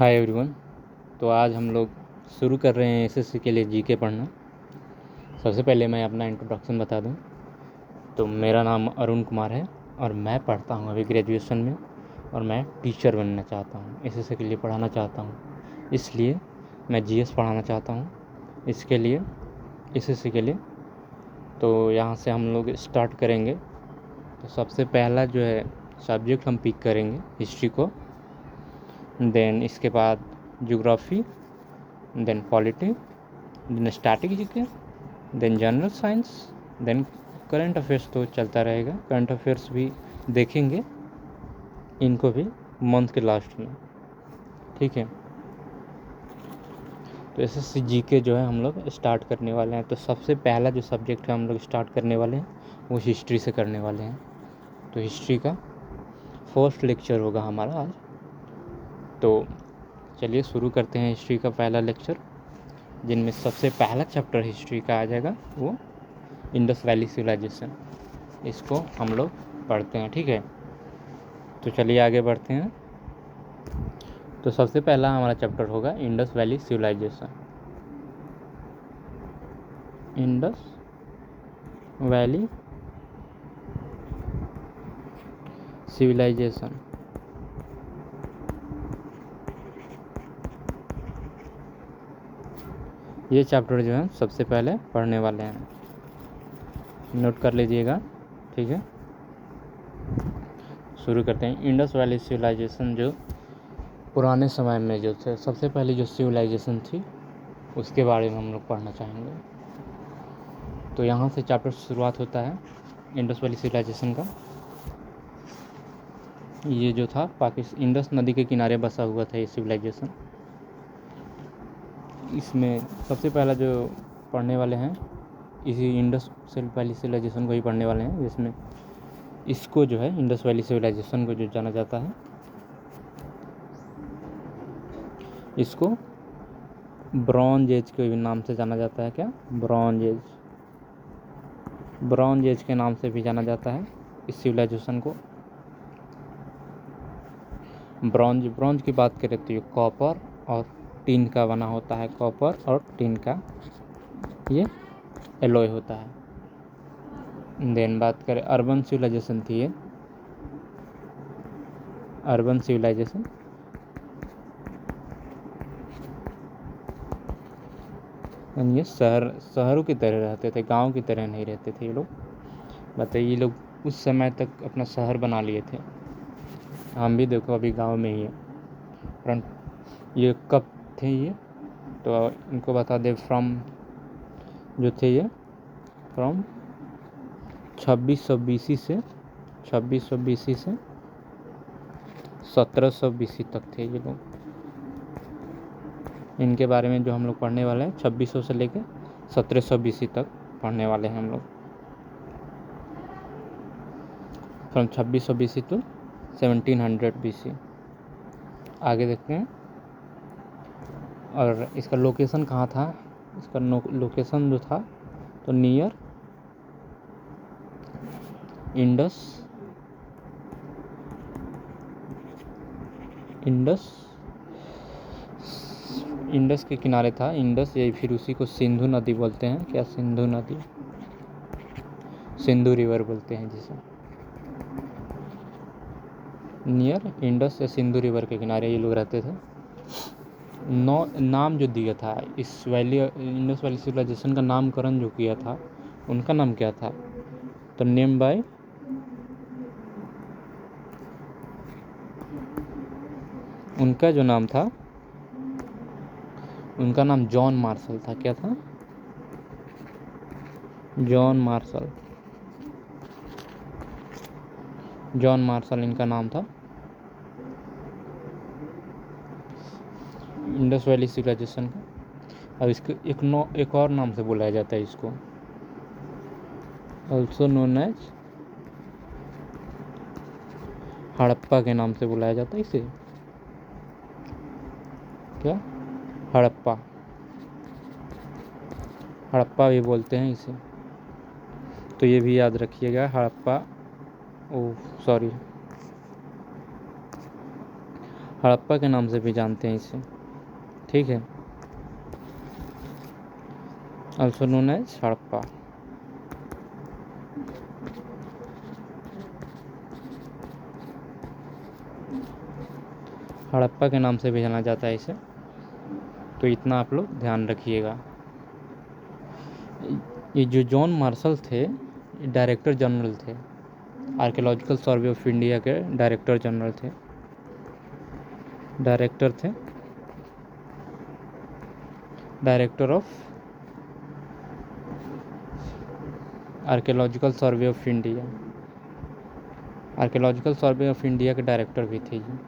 Hi everyone. तो आज हम लोग शुरू कर रहे हैं एसएससी के लिए जीके पढ़ना। सबसे पहले मैं अपना इंट्रोडक्शन बता दूं तो मेरा नाम अरुण कुमार है और मैं पढ़ता हूं अभी ग्रेजुएशन में और मैं टीचर बनना चाहता हूं, एसएससी के लिए पढ़ाना चाहता हूं। इसलिए मैं जीएस पढ़ाना चाहता हूं इसके लिए, एसएससी के लिए। तो यहाँ से हम लोग स्टार्ट करेंगे। तो सबसे पहला जो है सब्जेक्ट हम पिक करेंगे हिस्ट्री को, देन इसके बाद geography, then polity, then static GK, then general science, then current affairs तो चलता रहेगा। करंट अफेयर्स भी देखेंगे, इनको भी मंथ के लास्ट में, ठीक है। तो एसएससी जीके जो है हम लोग स्टार्ट करने वाले हैं। तो सबसे पहला जो सब्जेक्ट है हम लोग स्टार्ट करने वाले हैं वो हिस्ट्री से करने वाले हैं। तो हिस्ट्री का फर्स्ट लेक्चर होगा हमारा आज। तो चलिए शुरू करते हैं हिस्ट्री का पहला लेक्चर, जिनमें सबसे पहला चैप्टर हिस्ट्री का आ जाएगा वो इंडस वैली सिविलाइजेशन। इसको हम लोग पढ़ते हैं, ठीक है। तो चलिए आगे बढ़ते हैं। तो सबसे पहला हमारा चैप्टर होगा Indus valley civilisation. Indus valley civilisation. ये चैप्टर जो है सबसे पहले पढ़ने वाले हैं, नोट कर लीजिएगा, ठीक है। शुरू करते हैं। इंडस वैली सिविलाइजेशन जो पुराने समय में जो थे, सबसे पहले जो सिविलाइजेशन थी उसके बारे में हम लोग पढ़ना चाहेंगे। तो यहाँ से चैप्टर शुरुआत होता है इंडस वैली सिविलाइजेशन का। ये जो था पाकिस्तान इंडस नदी के किनारे बसा हुआ था ये सिविलाइजेशन। इसमें सबसे पहला जो पढ़ने वाले हैं इसी इंडस वैली सिविलाइजेशन को ही पढ़ने वाले हैं, जिसमें इसको जो है इंडस वैली सिविलाइजेशन को जो जाना जाता है, इसको ब्रॉन्ज एज के नाम से जाना जाता है। क्या? Bronze age. ब्रॉन्ज एज के नाम से भी जाना जाता है इस सिविलाइजेशन को। ब्रॉन्ज की बात करें तो ये कॉपर और टिन का बना होता है। कॉपर और टिन का ये एलॉय होता है। देन बात करें अर्बन सिविलाइजेशन थी ये, अर्बन सिविलाइजेशन। ये शहरों की तरह रहते थे, गांव की तरह नहीं रहते थे ये लोग। बताइए, ये लोग उस समय तक अपना शहर बना लिए थे। हम भी देखो अभी गांव में ही है, परंतु ये कब थे ये, तो इनको बता दे फ्रॉम जो थे ये फ्रॉम 2600 BC से 1700 BC तक थे ये लोग। इनके बारे में जो हम लोग पढ़ने वाले हैं 2600 से लेकर 1700 BC तक पढ़ने वाले हैं हम लोग। From 2600 BC to 1700 BC। आगे देखते हैं। और इसका लोकेशन कहाँ था? इसका लोकेशन जो था तो नियर इंडस के किनारे था। इंडस, या फिर उसी को सिंधु नदी बोलते हैं। क्या? सिंधु नदी, सिंधु रिवर बोलते हैं जिसे। नियर इंडस या सिंधु रिवर के किनारे ये लोग रहते थे। नाम जो दिया था इस वैली, इंडस वैली सिविलाइजेशन का नामकरण जो किया था, उनका नाम क्या था? तो नेम बाय उनका जो नाम था, उनका नाम जॉन मार्शल था। क्या था? जॉन मार्शल इनका नाम था। इंडस वैली सिविलाइजेशन का। अब इसको एक और नाम से बुलाया जाता है इसको, ऑल्सो नोन एज हड़प्पा के नाम से बुलाया जाता है इसे। क्या? हड़प्पा भी बोलते हैं इसे। तो ये भी याद रखिएगा, हड़प्पा के नाम से भी जानते हैं इसे, ठीक है, also known as Harappa. Harappa के नाम से भी जाना जाता है इसे, तो इतना आप लोग ध्यान रखिएगा। ये जो जॉन मार्शल थे, डायरेक्टर जनरल थे, आर्कियोलॉजिकल सर्वे ऑफ इंडिया के डायरेक्टर जनरल थे, director of archaeological survey of India, archaeological survey of India के डायरेक्टर भी थे ये।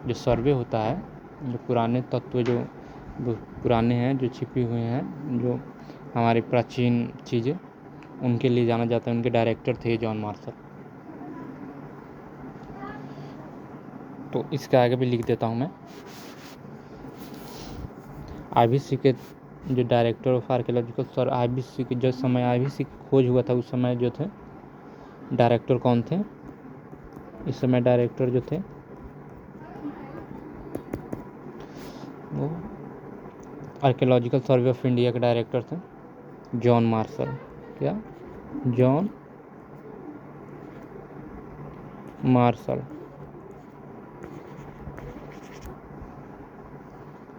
जो सर्वे होता है, जो पुराने तत्व जो पुराने हैं, जो छिपी हुए हैं, जो हमारी प्राचीन चीज़ें, उनके लिए जाना जाता है, उनके डायरेक्टर थे जॉन मार्शल। तो इसके आगे भी लिख देता हूँ मैं। आईबीसी के जो director of archaeological survey, IBC के जो समय आईबीसी की खोज हुआ था उस समय जो थे डायरेक्टर कौन थे, इस समय डायरेक्टर जो थे वो आर्कियोलॉजिकल सर्वे ऑफ इंडिया के डायरेक्टर थे जॉन मार्शल। क्या? John Marshall.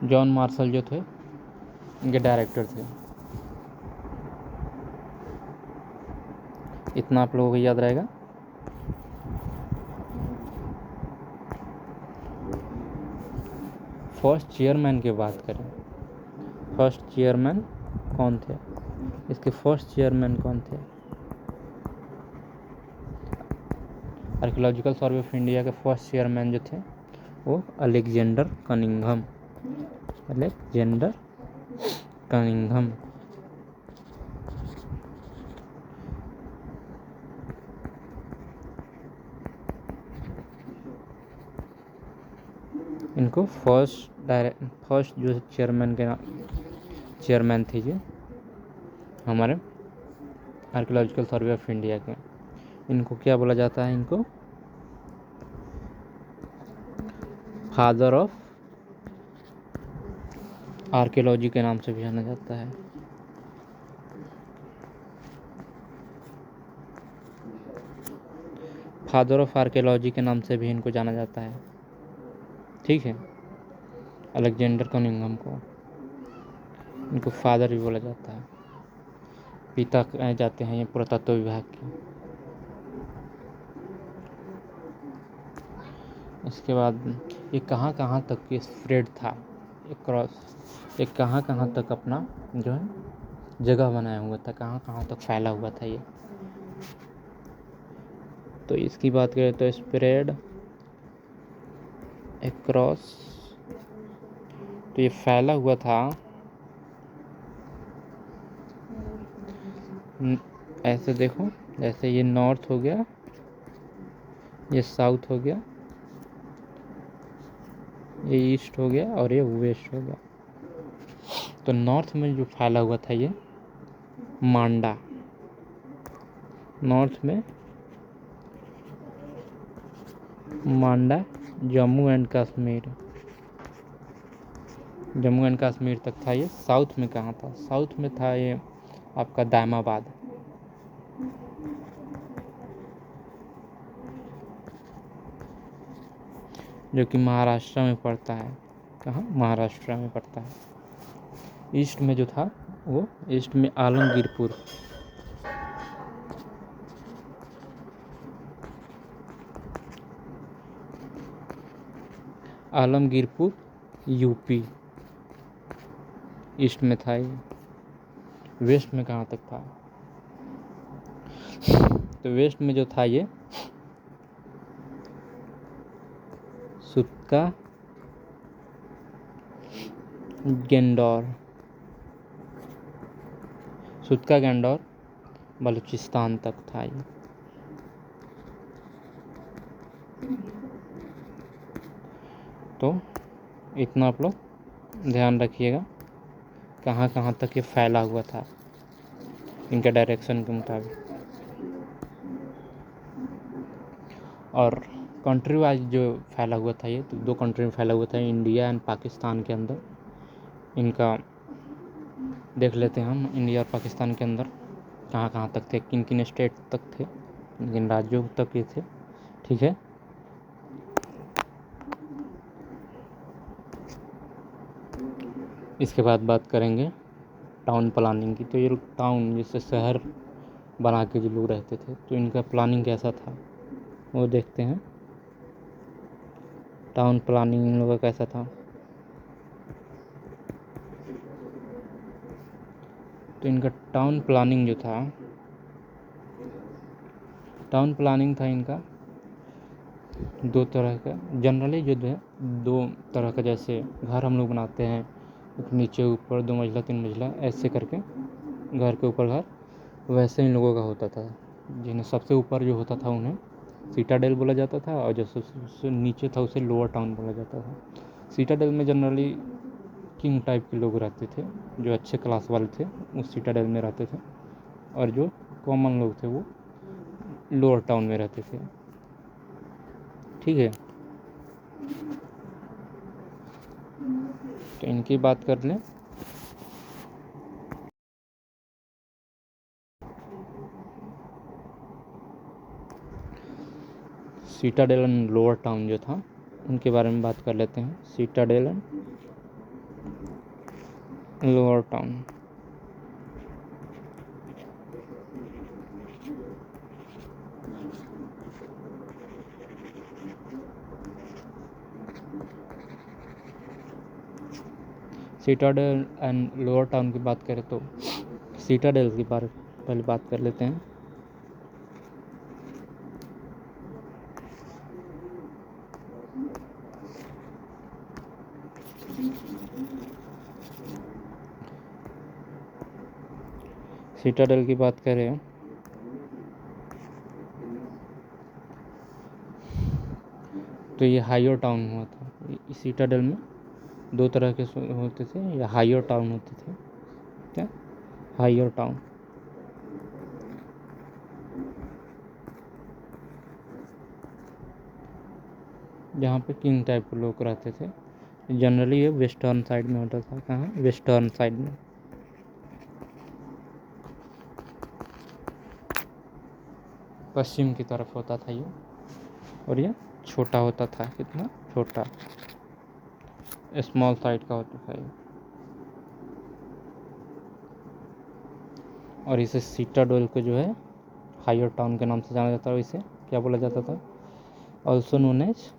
जॉन मार्शल जो थे इनके डायरेक्टर थे। इतना आप लोगों को याद रहेगा। फर्स्ट चेयरमैन की बात करें, फर्स्ट चेयरमैन कौन थे, इसके फर्स्ट चेयरमैन कौन थे? आर्कियोलॉजिकल सर्वे ऑफ इंडिया के फर्स्ट चेयरमैन जो थे वो अलेक्जेंडर कनिंघम, अलेक्जेंडर कनिंघम। इनको फर्स्ट जो चेयरमैन थे ये हमारे आर्कियोलॉजिकल सर्वे ऑफ इंडिया के। इनको क्या बोला जाता है? इनको फादर ऑफ आर्कियोलॉजी के नाम से भी जाना जाता है। फादर ऑफ आर्कियोलॉजी के नाम से भी इनको जाना जाता है, ठीक है। अलेक्जेंडर कनिंघम को इनको फादर भी बोला जाता है, पिता कहे जाते हैं ये पुरातत्व विभाग के। इसके बाद ये कहाँ कहाँ तक ये स्प्रेड था, ये कहाँ कहाँ तक अपना जो है जगह बनाया हुआ था, कहाँ कहाँ तक फैला हुआ था ये। तो इसकी बात करें तो स्प्रेड अक्रॉस, तो ये फैला हुआ था ऐसे देखो, जैसे ये नॉर्थ हो गया, ये साउथ हो गया, ये ईस्ट हो गया और ये वेस्ट हो गया। तो नॉर्थ में जो फैला हुआ था ये मांडा, नॉर्थ में मांडा, जम्मू एंड कश्मीर, जम्मू एंड कश्मीर तक था ये। साउथ में कहाँ था? साउथ में था ये आपका दामाबाद, जो कि महाराष्ट्र में पड़ता है। कहाँ? महाराष्ट्र में पड़ता है। ईस्ट में जो था वो ईस्ट में आलमगीरपुर, आलमगीरपुर यूपी ईस्ट में था ये। वेस्ट में कहाँ तक था? तो वेस्ट में जो था ये सुत्का गेंडौर, सुत्का गेंडौर बलूचिस्तान तक था ये। तो इतना आप लोग ध्यान रखिएगा, कहाँ कहाँ तक ये फैला हुआ था इनके डायरेक्शन के मुताबिक। और कंट्री वाइज जो फैला हुआ था, ये तो 2 कंट्री में फैला हुआ था, इंडिया एंड पाकिस्तान के अंदर। इनका देख लेते हैं हम, इंडिया और पाकिस्तान के अंदर कहाँ कहाँ तक थे, किन किन स्टेट तक थे, किन किन राज्यों तक ये थे। ठीक है, इसके बाद बात करेंगे टाउन प्लानिंग की। तो ये टाउन जैसे शहर बना के जो लोग रहते थे, तो इनका प्लानिंग कैसा था वो देखते हैं। टाउन प्लानिंग इन लोगों का कैसा था, तो इनका टाउन प्लानिंग जो था, टाउन प्लानिंग था इनका 2 तरह का। जनरली जो है 2 तरह का, जैसे घर हम लोग बनाते हैं, एक नीचे ऊपर 2 मंजिला 3 मंजिला ऐसे करके, घर के ऊपर घर, वैसे इन लोगों का होता था। जिन्हें सबसे ऊपर जो होता था उन्हें सिटाडेल बोला जाता था, और जो सबसे नीचे था उसे लोअर टाउन बोला जाता था। सिटाडेल में जनरली किंग टाइप के लोग रहते थे, जो अच्छे क्लास वाले थे उस सिटाडेल में रहते थे, और जो कॉमन लोग थे वो लोअर टाउन में रहते थे। ठीक है, तो इनकी बात कर लें। सिटाडेल एंड लोअर टाउन जो था उनके बारे में बात कर लेते हैं। Citadel and lower town. Citadel and lower town की बात करें तो सिटाडेल की बारे पहले बात कर लेते हैं। सिटाडेल की बात करें तो ये हायर टाउन हुआ था। इस सिटाडेल में 2 तरह के होते थे, या हायर टाउन होते थे। क्या, हायर टाउन, जहाँ पे किंग टाइप के लोग रहते थे। जनरली ये वेस्टर्न साइड में होता था। कहाँ, वेस्टर्न साइड में, पश्चिम की तरफ होता था ये। और ये छोटा होता था, कितना छोटा, स्मॉल साइड का होता था ये। और इसे सिटाडेल को जो है हायर टाउन के नाम से जाना जाता है। इसे क्या बोला जाता था, ऑल्सो नोन एज,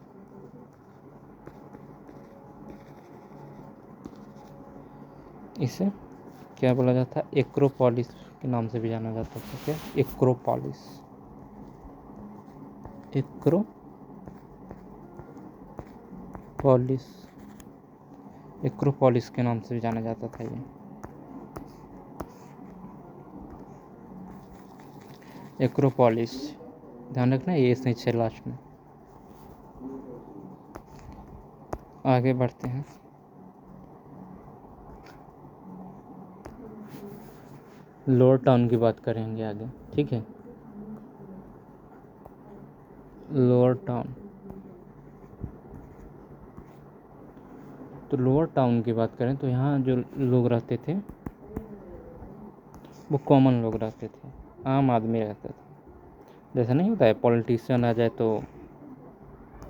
इसे क्या बोला जाता है, एक्रोपोलिस के नाम से भी जाना जाता था। क्या, एक्रोपोलिस, एक्रोपोलिस, एक्रोपोलिस के नाम से भी जाना जाता था ये। एक्रोपोलिस, ध्यान रखना ये नहीं छे लास्ट में। आगे बढ़ते हैं। लोअर टाउन की बात करेंगे आगे। ठीक है, लोअर टाउन। तो लोअर टाउन की बात करें तो यहाँ जो लोग रहते थे वो कॉमन लोग रहते थे, आम आदमी रहते थे। जैसे नहीं होता है पॉलिटिशियन आ जाए तो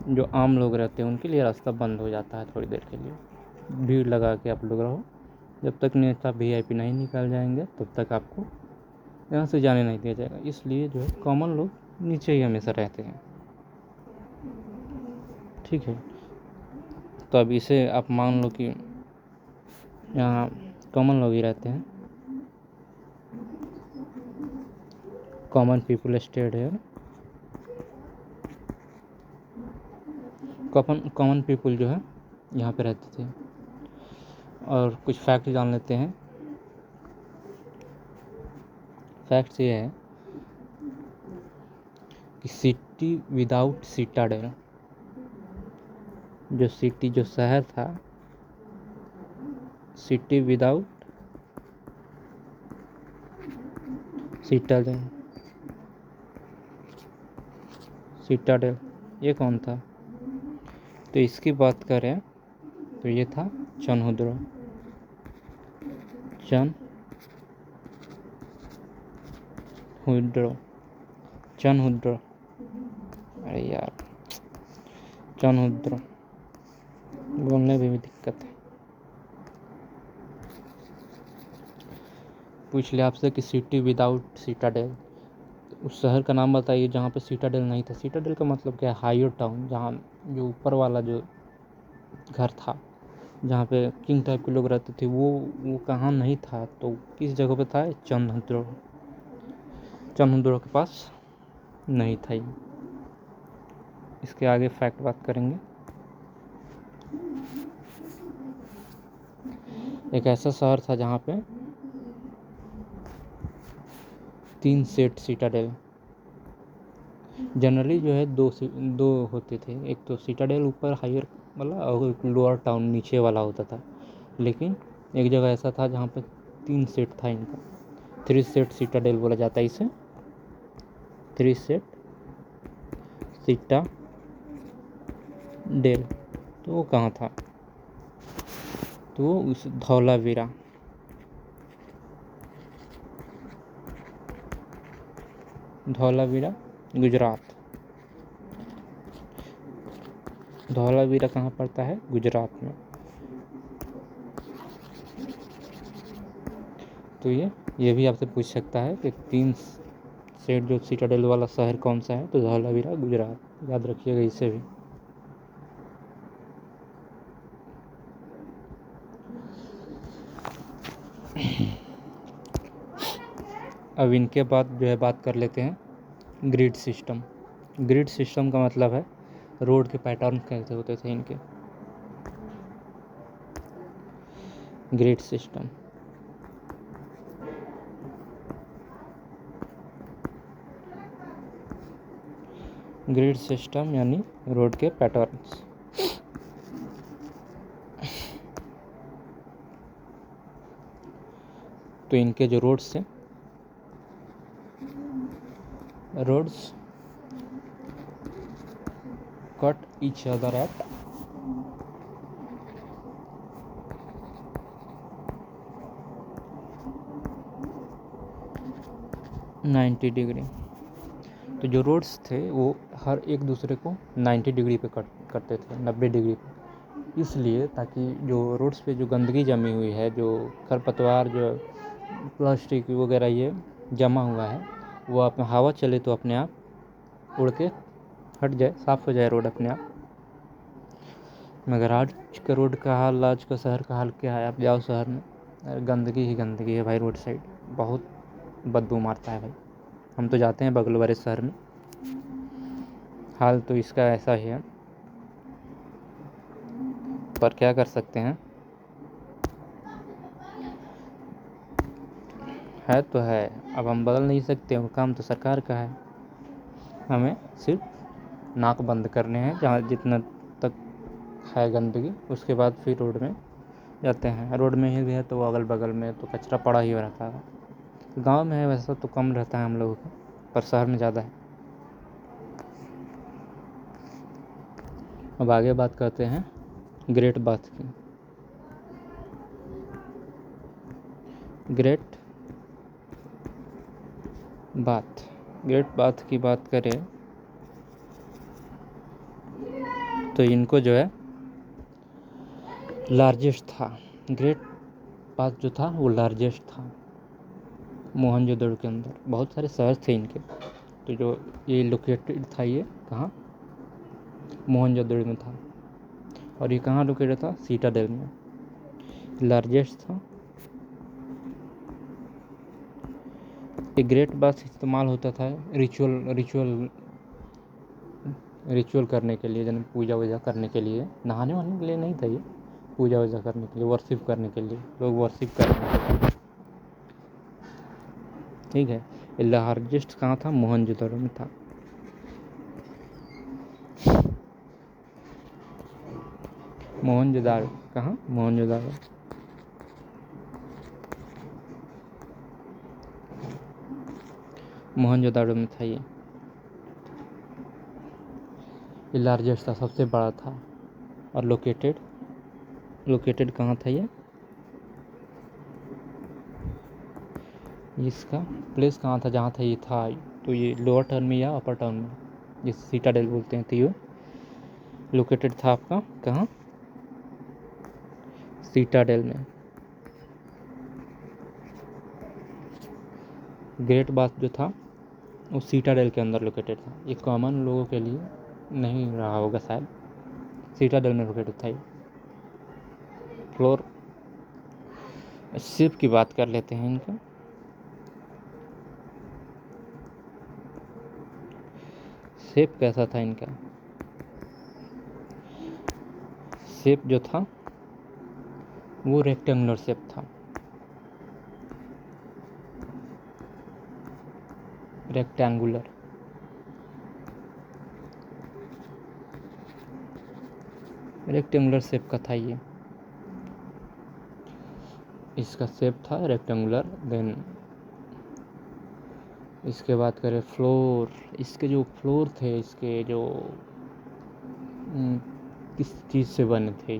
जो आम लोग रहते हैं उनके लिए रास्ता बंद हो जाता है थोड़ी देर के लिए, भीड़ लगा के आप लोग रहो, जब तक नेता वीआईपी नहीं निकल जाएंगे तब तक आपको यहाँ से जाने नहीं दिया जाएगा। इसलिए जो है कॉमन लोग नीचे ही हमेशा रहते हैं। ठीक है, तो अब इसे आप मान लो कि यहाँ कॉमन लोग ही रहते हैं, कॉमन पीपल स्टेड है। कॉमन पीपल जो है यहाँ पे रहते थे। और कुछ फैक्ट जान लेते हैं। फैक्ट्स ये है कि सिटी विदाउट सिटाडेल, जो सिटी जो शहर था, सिटी विदाउट सिटाडेल, सिटाडेल ये कौन था? तो इसकी बात करें तो ये था चनहुद्र। चनहुद्र। अरे यार, चनहुद्र बोलने में भी दिक्कत है। पूछ लिया आपसे कि सिटी विदाउट सीटाडेल, उस शहर का नाम बताइए जहाँ पे सीटाडेल नहीं था। सीटाडेल का मतलब क्या है? हायर टाउन, जहाँ जो ऊपर वाला जो घर था, जहाँ पे किंग टाइप के लोग रहते थे, वो कहाँ नहीं था? तो किस जगह पे था? चनहुद्र के पास नहीं था ये। इसके आगे फैक्ट बात करेंगे। एक ऐसा शहर था जहाँ पे 3 सेट सीटाडेल, जनरली जो है दो होते थे। एक तो सीटाडेल ऊपर हायर वाला और एक लोअर टाउन नीचे वाला होता था। लेकिन एक जगह ऐसा था जहाँ पे 3 सेट था इनका। 3 सेट सीटाडेल बोला जाता है इसे। 3 सेट सीटाडेल। तो वो कहाँ था? तो वो उस धौलावीरा गुजरात। धौलावीरा कहाँ पड़ता है? गुजरात में। तो ये भी आपसे पूछ सकता है कि 3 सेट जो सीटाडेल वाला शहर कौन सा है? तो धौलावीरा गुजरात, याद रखिएगा इसे भी। अब इनके बाद जो है बात कर लेते हैं ग्रिड सिस्टम। ग्रिड सिस्टम का मतलब है रोड के पैटर्न कैसे होते थे इनके। ग्रिड सिस्टम, ग्रिड सिस्टम यानी रोड के पैटर्न्स। तो इनके जो रोड्स हैं, roads cut each other at 90 डिग्री। तो जो रोड्स थे वो हर एक दूसरे को 90 डिग्री पे कट करते थे, 90 डिग्री पे। इसलिए ताकि जो रोड्स पे जो गंदगी जमी हुई है, जो खरपतवार, जो प्लास्टिक वगैरह ये जमा हुआ है, वो अपना हवा चले तो अपने आप उड़ के हट जाए, साफ़ हो जाए रोड अपने आप। मगर आज का रोड का हाल, आज का शहर का हाल क्या है? आप जाओ शहर में, गंदगी ही गंदगी है भाई। रोड साइड बहुत बदबू मारता है भाई। हम तो जाते हैं बगल वाले शहर में, हाल तो इसका ऐसा ही है, पर क्या कर सकते हैं। है तो है, अब हम बदल नहीं सकते, वो काम तो सरकार का है। हमें सिर्फ नाक बंद करने हैं जहाँ जितना तक है गंदगी, उसके बाद फिर रोड में जाते हैं। रोड में ही भी है तो अगल बगल में तो कचरा पड़ा ही रहता है। गांव में है वैसा तो कम रहता है हम लोगों का, पर शहर में ज़्यादा है। अब आगे बात करते हैं ग्रेट बाथ की। ग्रेट बाथ की बात करें तो इनको जो है लार्जेस्ट था। ग्रेट बाथ जो था वो लार्जेस्ट था मोहनजोदड़ो के अंदर। बहुत सारे शहर थे इनके, तो जो ये लोकेटेड था, ये कहाँ? मोहनजोदड़ो में था। और ये कहाँ लोकेटेड था? सीटाडेल में। लार्जेस्ट था। ये ग्रेट बाथ इस्तेमाल होता था रिचुअल करने के लिए, जैसे पूजा वूजा करने के लिए। नहाने वहाने के लिए नहीं था ये, पूजा वूजा करने के लिए, वर्शिप करने के लिए, लोग वर्शिप करने के लिए। ठीक है। ये लार्जेस्ट कहाँ था? मोहनजोदड़ो में था। मोहनजोदड़ो कहाँ? मोहनजोदड़ो। मोहनजोदड़ो में था ये। ये लार्जेस्ट था, सबसे बड़ा था। और लोकेटेड कहाँ था ये, इसका प्लेस कहाँ था जहाँ था ये था, तो ये लोअर टाउन में या अपर टाउन में, जिसे सीटाडेल बोलते हैं, तो ये लोकेटेड था आपका कहाँ, सीटाडेल में। ग्रेट बाथ जो था वो सीटाडेल के अंदर लोकेटेड था। ये कॉमन लोगों के लिए नहीं रहा होगा शायद, सीटाडेल में लोकेटेड था ये। फ्लोर शेप की बात कर लेते हैं इनका। शेप कैसा था इनका, शेप जो था वो रेक्टेंगुलर शेप था, रेक्टेंगुलर। रेक्टेंगुलर शेप का था ये, इसका शेप था रेक्टेंगुलर। देन इसके बात करें फ्लोर, इसके जो फ्लोर थे, इसके जो किस चीज़ से बने थे ये,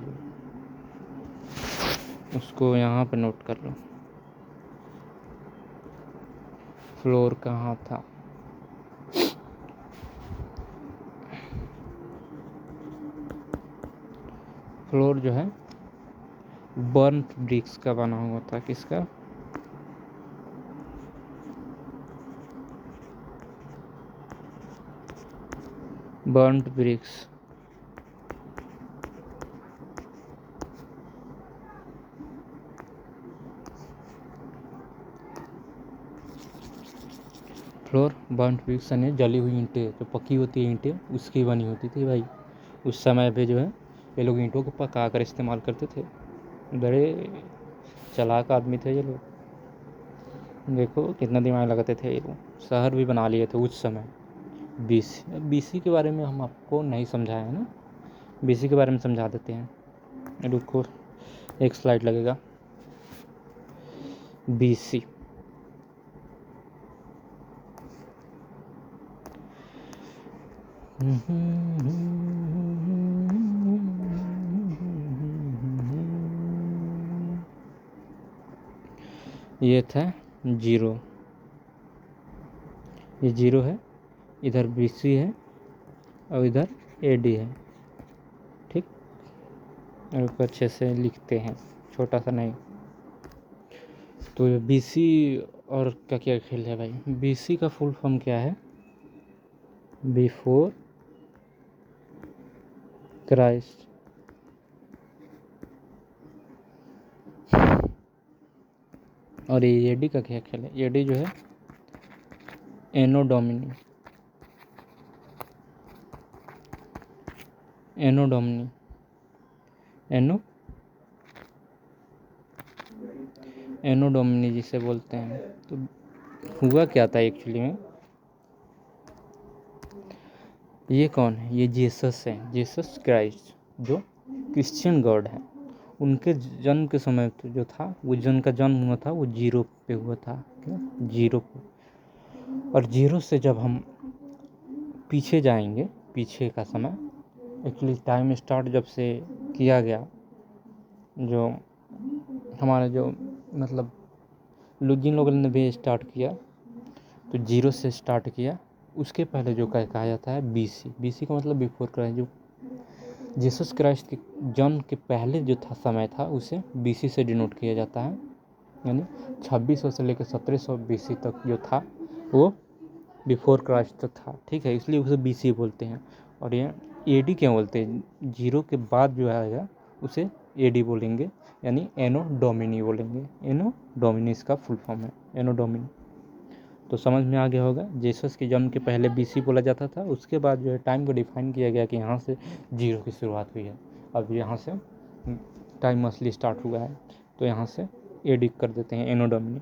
उसको यहाँ पे नोट कर लो। फ्लोर कहाँ था, फ्लोर जो है बर्न्ट ब्रिक्स का बना हुआ था। किसका, burnt bricks. Floor burnt bricks यानी जली हुई ईंटें, जो पकी होती है ईंटें, उसकी बनी होती थी भाई। उस समय पे जो है ये लोग ईंटों को पका कर इस्तेमाल करते थे। बड़े चालाक आदमी थे ये लोग, देखो कितना दिमाग लगाते थे ये लोग। शहर भी बना लिए थे उस समय। बीसी के बारे में हम आपको नहीं समझाए हैं ना, बीसी के बारे में समझा देते हैं। रुको एक स्लाइड लगेगा। बीसी ये था जीरो, ये जीरो है, इधर बीसी है और इधर एडी है। ठीक, और अच्छे से लिखते हैं, छोटा सा नहीं। तो ये बीसी और का क्या खेल है भाई। बीसी का फुल फॉर्म क्या है, बिफोर क्राइस्ट। और ये एडी का क्या खेल है, एडी जो है एनो डोमिनी, एनो डोमिनी, एनो एनो डोमिनी जिसे बोलते हैं। तो हुआ क्या था एक्चुअली में, ये कौन है, ये जीसस है, जीसस क्राइस्ट जो क्रिश्चियन गॉड है। उनके जन्म के समय तो जो था, वो जिनका जन्म हुआ था वो जीरो पे हुआ था, क्या जीरो पे। और जीरो से जब हम पीछे जाएंगे, पीछे का समय, एक्चुअली टाइम स्टार्ट जब से किया गया, जो हमारा जो मतलब जिन लोगों ने भी स्टार्ट किया, तो जीरो से स्टार्ट किया। उसके पहले जो कहा जाता है बीसी, बीसी का मतलब बिफोर क्राइस्ट। जो जीसस क्राइस्ट के जन्म के पहले जो था समय था, उसे बीसी से डिनोट किया जाता है। यानी 2600 से लेकर 1700 बीसी तक जो था वो बिफोर क्राइस्ट तक था। ठीक है, इसलिए उसे बीसी बोलते हैं। और ये एडी क्यों बोलते हैं, जीरो के बाद जो आएगा उसे एडी बोलेंगे, यानी एनो डोमिनी बोलेंगे। एनो डोमिनी इसका फुल फॉर्म है, एनो डोमिनी। तो समझ में आ गया होगा, जीसस के जन्म के पहले बीसी बोला जाता था। उसके बाद जो है टाइम को डिफाइन किया गया कि यहाँ से जीरो की शुरुआत हुई है, अब यहाँ से टाइम असली स्टार्ट हुआ है, तो यहाँ से एडी कर देते हैं, एनो डोमिनी।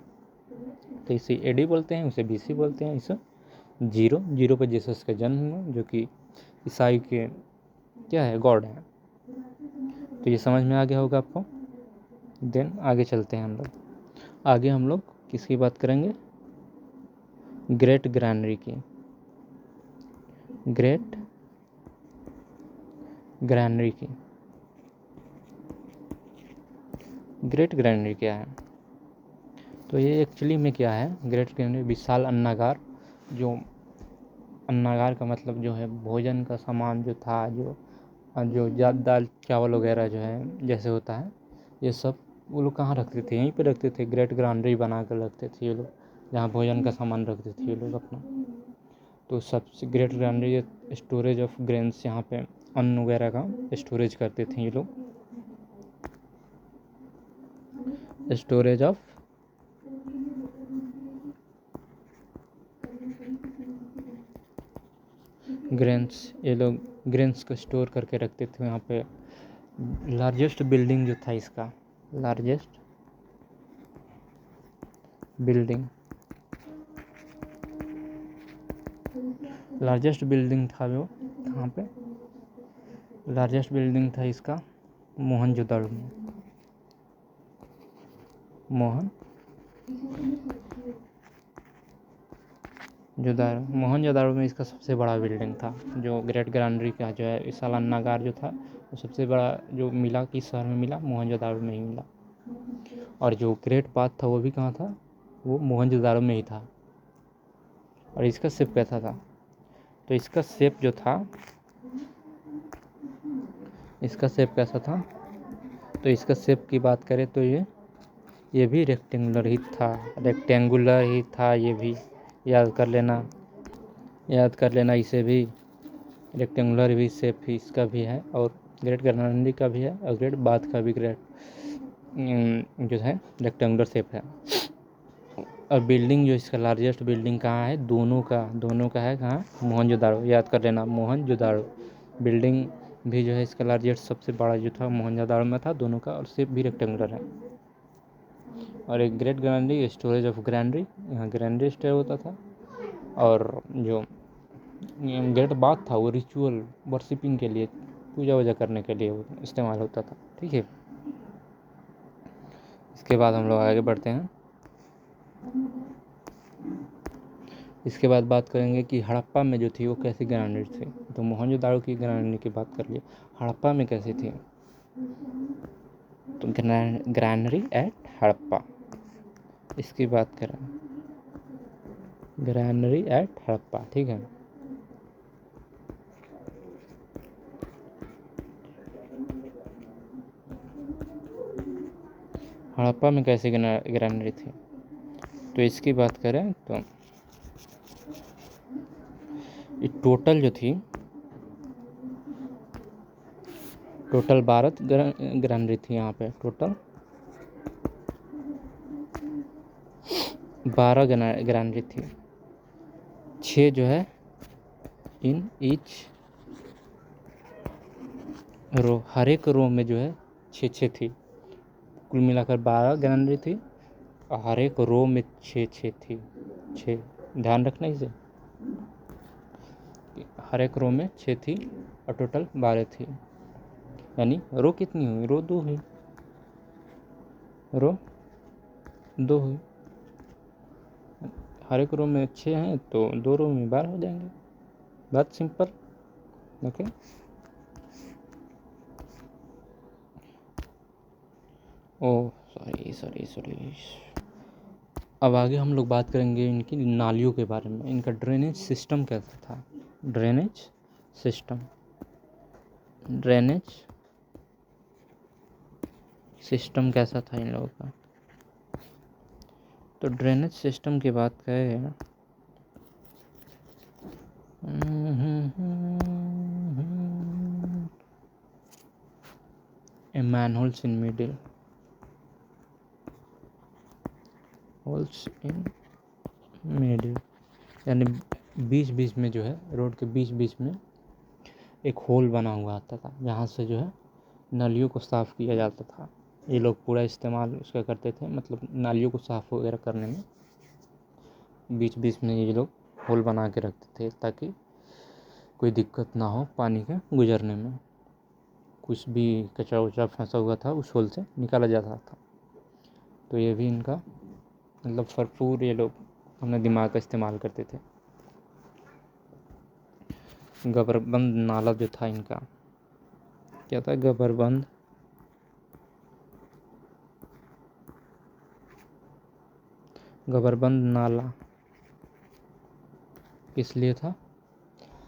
तो इसे एडी बोलते हैं, उसे बीसी बोलते हैं, इसे जीरो पर जीसस का जन्म हुआ, जो कि ईसाई के क्या है, गॉड है। तो ये समझ में आ गया होगा आपको। देन आगे चलते हैं हम लोग। आगे हम लोग किसकी बात करेंगे, ग्रेट ग्रैनरी की। ग्रेट ग्रैनरी की। ग्रेट ग्रैनरी क्या है? तो ये एक्चुअली में क्या है, ग्रेट ग्रैनरी विशाल अन्नागार, जो अन्नागार का मतलब जो है भोजन का सामान जो था, जो दाल चावल वगैरह जो है जैसे होता है, ये सब वो लोग कहाँ रखते थे? यहीं पे रखते थे, ग्रेट ग्रैनरी बना कर रखते थे ये लोग, जहाँ भोजन का सामान रखते थे ये लोग अपना। तो सबसे great granary storage of grains, यहाँ पे अन्न वगैरह का स्टोरेज करते थे ये लोग, स्टोरेज ऑफ ग्रेन्स, ये लोग ग्रेन्स को स्टोर करके रखते थे यहाँ पे। लार्जेस्ट बिल्डिंग जो था इसका, लार्जेस्ट बिल्डिंग था वो कहाँ पे? लार्जेस्ट बिल्डिंग था इसका मोहनजोदड़ो में। मोहनजोदड़ो में इसका सबसे बड़ा बिल्डिंग था, जो ग्रेट ग्रैनरी का जो है विशाल अन्नागार जो था, वो सबसे बड़ा जो मिला, किस शहर में मिला? मोहनजोदड़ो में ही मिला। और जो ग्रेट बाथ था वो भी कहाँ था? वो मोहनजोदड़ो में ही था। और इसका शेप कैसा था? तो इसका शेप जो था, इसका शेप कैसा था? तो इसका शेप की बात करें तो ये भी रेक्टेंगुलर ही था, ये भी याद कर लेना इसे भी। रेक्टेंगुलर भी शेप ही इसका भी है, और ग्रेट ग्रैनरी का भी है, और ग्रेट बाथ का भी जो है रेक्टेंगुलर शेप है। और बिल्डिंग जो इसका लार्जेस्ट बिल्डिंग कहाँ है? दोनों का है कहाँ? मोहनजोदड़ो, याद कर लेना, मोहनजोदड़ो। बिल्डिंग भी जो है इसका लार्जेस्ट सबसे बड़ा जो था मोहनजोदड़ो में था, दोनों का, और शेप भी रेक्टेंगुलर है। और एक great granary storage of granary, यहाँ ग्रैनरी स्टोर होता था। और जो ग्रेट बाथ था वो रिचुअल वर्शिपिंग के लिए, पूजा वूजा करने के लिए इस्तेमाल होता था। ठीक है, इसके बाद हम लोग आगे बढ़ते हैं। इसके बाद बात करेंगे कि हड़प्पा में जो थी वो कैसी ग्रैनरी थी। तो मोहनजोदड़ो की ग्रैनरी की बात कर लिए, हड़प्पा में कैसी थी? तो ग्रैनरी एट हड़प्पा, इसकी बात करें, ग्रैनरी एट हड़प्पा। ठीक है, हड़प्पा में कैसी ग्रैनरी थी? तो इसकी बात करें तो टोटल जो थी, टोटल 12 ग्रैनरी थी यहाँ पे, टोटल 12 ग्रैनरी थी। 6 जो है इन ईच रो, हर एक रो में जो है 6 थी। कुल मिलाकर 12 ग्रैनरी थी, और हर एक रो में 6 थी। 6, ध्यान रखना इसे, हर एक रो में 6 थी और टोटल 12 थी। यानी रो कितनी हुई? रो 2 हुई, रो 2 हुई। हर एक रो में 6 हैं तो 2 रो में 12 हो जाएंगे। बात सिंपल। Okay, oh sorry. अब आगे हम लोग बात करेंगे इनकी नालियों के बारे में। इनका ड्रेनेज सिस्टम कैसा था? ड्रेनेज सिस्टम कैसा था इन लोगों का? तो ड्रेनेज सिस्टम की बात करें, a manholes in middle, holes in middle, यानी बीच में जो है, रोड के बीच में एक होल बना हुआ आता था, जहाँ से जो है नालियों को साफ़ किया जाता था। ये लोग पूरा इस्तेमाल उसका करते थे, मतलब नालियों को साफ़ वगैरह करने में बीच में ये लोग होल बना के रखते थे, ताकि कोई दिक्कत ना हो पानी के गुजरने में। कुछ भी कचरा वचरा फंसा हुआ था उस होल से निकाला जाता था। तो ये भी इनका मतलब भरपूर ये लोग अपने दिमाग का इस्तेमाल करते थे। गबरबंद नाला जो था इनका, क्या था? गबरबंद, गबरबंद नाला किस लिए था?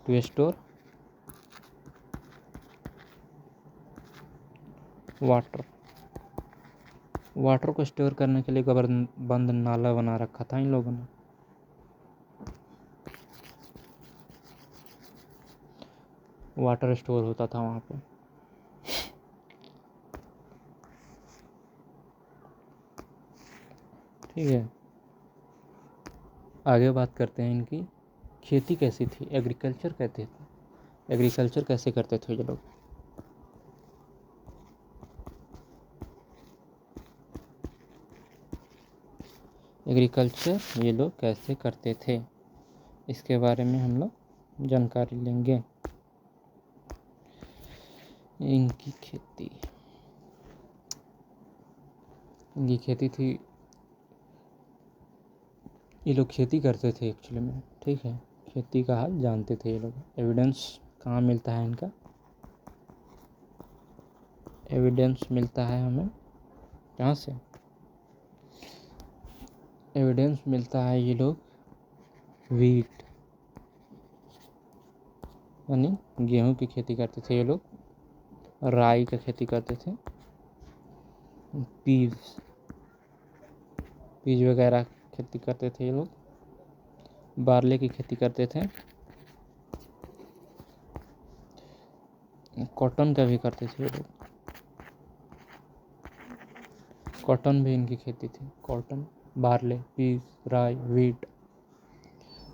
To store water. वाटर को स्टोर करने के लिए गबरबंद नाला बना रखा था इन लोगों ने। वाटर स्टोर होता था वहाँ पे। ठीक है, आगे बात करते हैं इनकी खेती कैसी थी, एग्रीकल्चर कहते थे। एग्रीकल्चर कैसे करते थे ये लोग? एग्रीकल्चर ये लोग कैसे करते थे, इसके बारे में हम लोग जानकारी लेंगे। इनकी खेती थी, ये लोग खेती करते थे एक्चुअली में। ठीक है, खेती का हाल जानते थे ये लोग। एविडेंस कहाँ मिलता है इनका? एविडेंस मिलता है हमें कहाँ से? एविडेंस मिलता है ये लोग वीट यानी गेहूं की खेती करते थे ये लोग, राई का खेती करते थे, पीज वगैरह खेती करते थे ये लोग, बार्ले की खेती करते थे, कॉटन का भी करते थे ये लोग। कॉटन भी इनकी खेती थी। कॉटन, बार्ले, पीज, राई, वीट,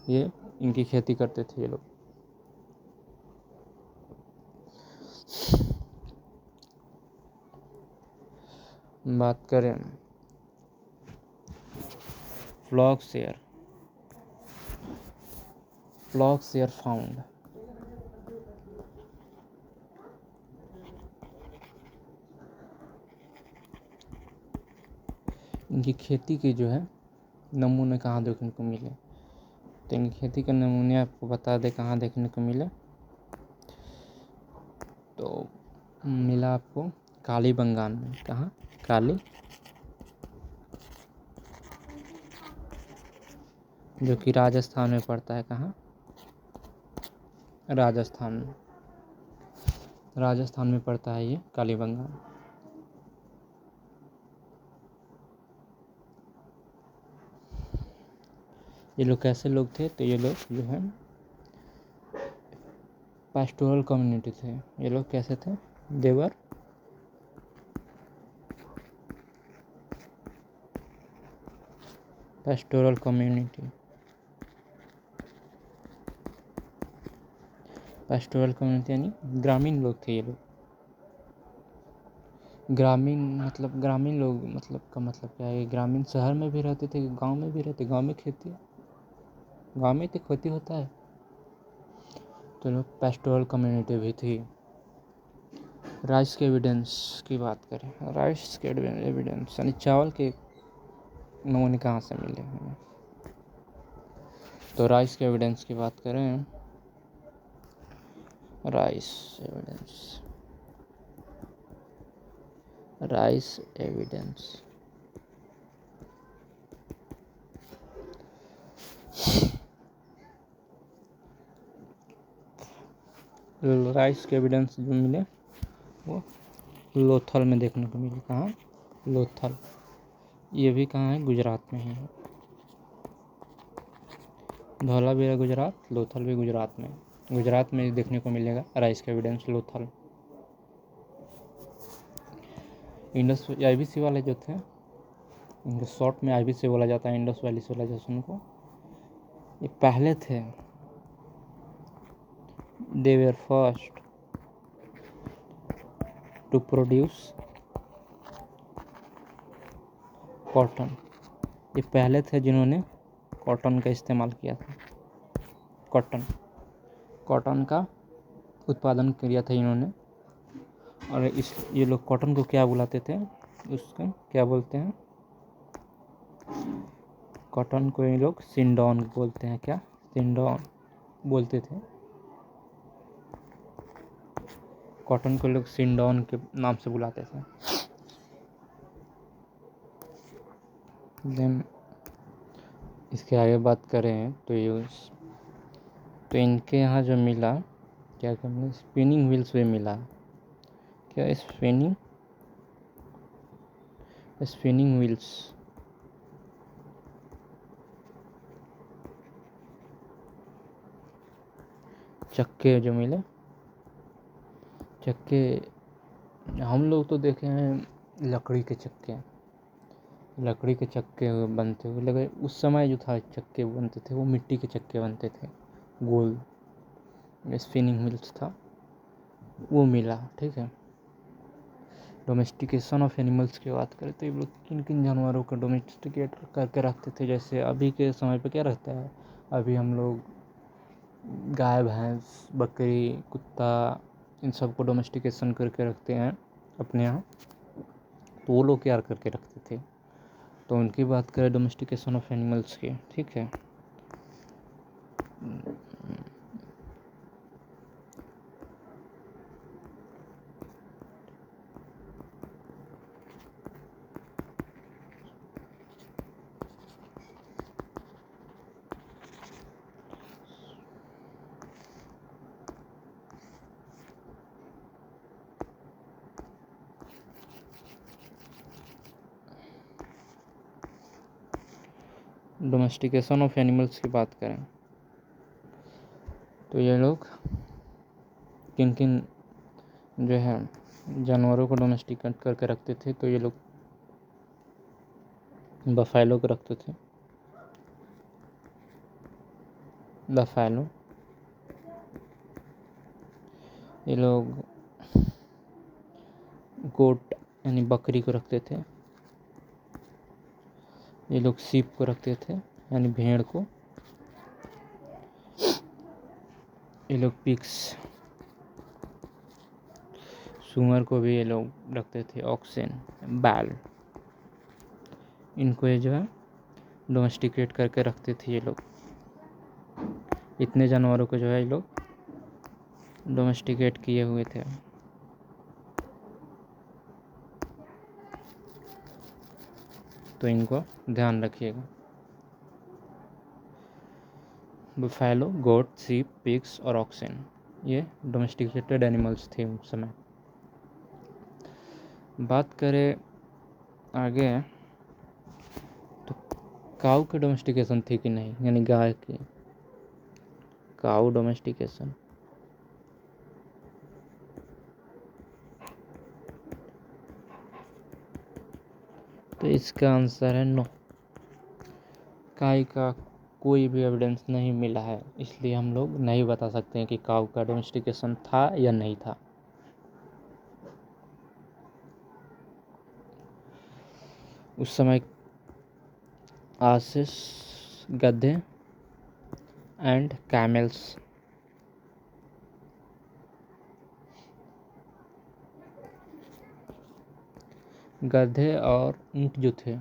ये इनकी खेती करते थे ये लोग। बात करें फ्लॉक्सटेयर फाउंड। इनकी खेती की जो है नमूने कहाँ देखने को मिले, तो इनकी खेती के नमूने आपको बता दे कहाँ देखने को मिले। तो मिला आपको कालीबंगान में। कहाँ? काली, जो कि राजस्थान में पड़ता है। कहाँ? राजस्थान में। राजस्थान में पड़ता है ये कालीबंगान। ये लोग कैसे लोग थे? तो ये लोग जो है पास्टोरल कम्युनिटी थे। ये लोग कैसे थे? देवर पास्टोरल कम्युनिटी। पास्टोरल कम्युनिटी यानी ग्रामीण लोग थे ये लोग। ग्रामीण मतलब ग्रामीण लोग मतलब का मतलब क्या है? ग्रामीण शहर में भी रहते थे, गांव में भी रहते। गांव में तो खेती होता है। तो लोग पास्टोरल कम्युनिटी भी थी। राइस के एविडेंस की बात करें, राइस के एविडेंस यानी चावल के नमूने कहाँ से मिले हमें? तो राइस के एविडेंस की बात करें, राइस एविडेंस राइस के एविडेंस जो मिले वो लोथल में देखने को मिले। कहाँ? लोथल। ये भी कहाँ है? गुजरात में है। धौलावीरा गुजरात, लोथल भी गुजरात में। गुजरात में देखने को मिलेगा राइस का एविडेंस, लोथल। इंडस IBC वाले जो थे, इनको शॉर्ट में IBC बोला जाता है, इंडस वैली सिविलाइजेशन को। ये पहले थे, they were first to produce cotton. ये पहले थे जिन्होंने कॉटन का इस्तेमाल किया था। कॉटन का उत्पादन किया था इन्होंने। और ये लोग कॉटन को क्या बुलाते थे? उसको क्या बोलते हैं? कॉटन को ये लोग सिंडॉन बोलते हैं। क्या? सिंडॉन बोलते थे। कॉटन को लोग सिंडॉन के नाम से बुलाते थे। देन इसके आगे बात करें तो इनके यहाँ जो मिला क्या कहते हैं, स्पिनिंग व्हील्स भी मिला। क्या स्पिनिंग व्हील्स, चक्के जो मिले, चक्के हम लोग तो देखे हैं लकड़ी के चक्के बनते हुए लगे। उस समय जो था चक्के बनते थे वो मिट्टी के चक्के बनते थे, गोल स्पिनिंग व्हील्स था वो मिला। ठीक है, डोमेस्टिकेशन ऑफ एनिमल्स की बात करें तो ये लोग किन किन जानवरों को डोमेस्टिकेट करके रखते थे। जैसे अभी के समय पे क्या रखता है, अभी हम लोग गाय, भैंस, बकरी, कुत्ता, इन सबको डोमेस्टिकेशन करके रखते हैं अपने यहाँ। तो वो लोग क्या करके रखते थे, तो उनकी बात करें डोमेस्टिकेशन ऑफ एनिमल्स की। ठीक है, डोमेस्टिकेशन ऑफ एनिमल्स की बात करें तो ये लोग किन किन जो है जानवरों को डोमेस्टिकेट करके रखते थे। तो ये लोग बफैलो को रखते थे, बफैलो। ये लोग गोट यानी बकरी को रखते थे। ये लोग सीप को रखते थे यानी भेड़ को। ये लोग पिग्स, सुअर को भी ये लोग रखते थे, ऑक्सेन, बैल, इनको ये जो है डोमेस्टिकेट करके रखते थे ये लोग। इतने जानवरों को जो है ये लोग डोमेस्टिकेट किए हुए थे। तो इनको ध्यान रखिएगा। बफैलो, गोट, सीप, पिग्स और ऑक्सेन ये डोमेस्टिकेटेड एनिमल्स थे उस समय। बात करें आगे तो काऊ की डोमेस्टिकेशन थी कि नहीं, यानी गाय की काऊ डोमेस्टिकेशन। तो इसका आंसर है नो। गाय का कोई भी एविडेंस नहीं मिला है, इसलिए हम लोग नहीं बता सकते हैं कि काऊ का डोमेस्टिकेशन था या नहीं था। उस समय आसिस, गधे एंड कैमल्स, गधे और ऊंट जो थे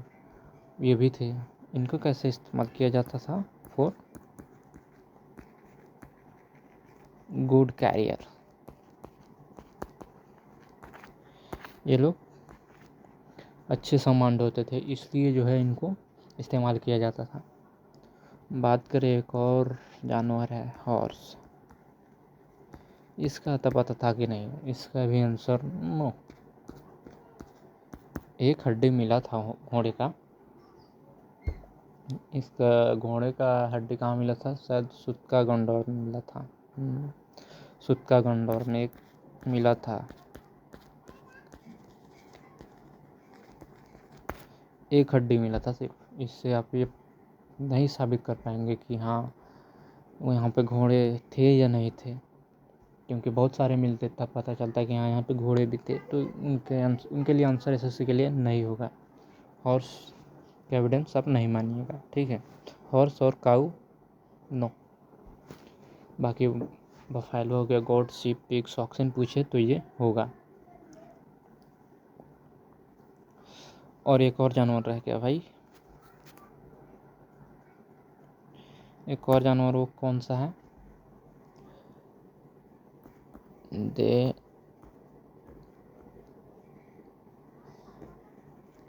ये भी थे। इनको कैसे इस्तेमाल किया जाता था, फॉर गुड कैरियर। ये लोग अच्छे सामान ढोते थे, इसलिए जो है इनको इस्तेमाल किया जाता था। बात करें एक और जानवर है, हॉर्स। इसका तो पता था कि नहीं, इसका भी आंसर नो। एक हड्डी मिला था घोड़े का। इसका घोड़े का हड्डी कहाँ मिला था, शायद सुत्का गंडौर में मिला था। सुत्का गंडौर में एक मिला था। एक हड्डी मिला था सिर्फ। इससे आप ये नहीं साबित कर पाएंगे कि हाँ वो यहाँ पे घोड़े थे या नहीं थे, क्योंकि बहुत सारे मिलते तब पता चलता है कि हाँ यहाँ पे घोड़े भी थे। तो उनके लिए आंसर एसएससी के लिए नहीं होगा। हॉर्स का एविडेंस आप नहीं मानिएगा, ठीक है। हॉर्स और काऊ नो। बाकी बफैलो हो गया, गोट, शीप, पिग्स, ऑक्सन पूछे तो ये होगा। और एक और जानवर रह गया भाई, एक और जानवर वो कौन सा है,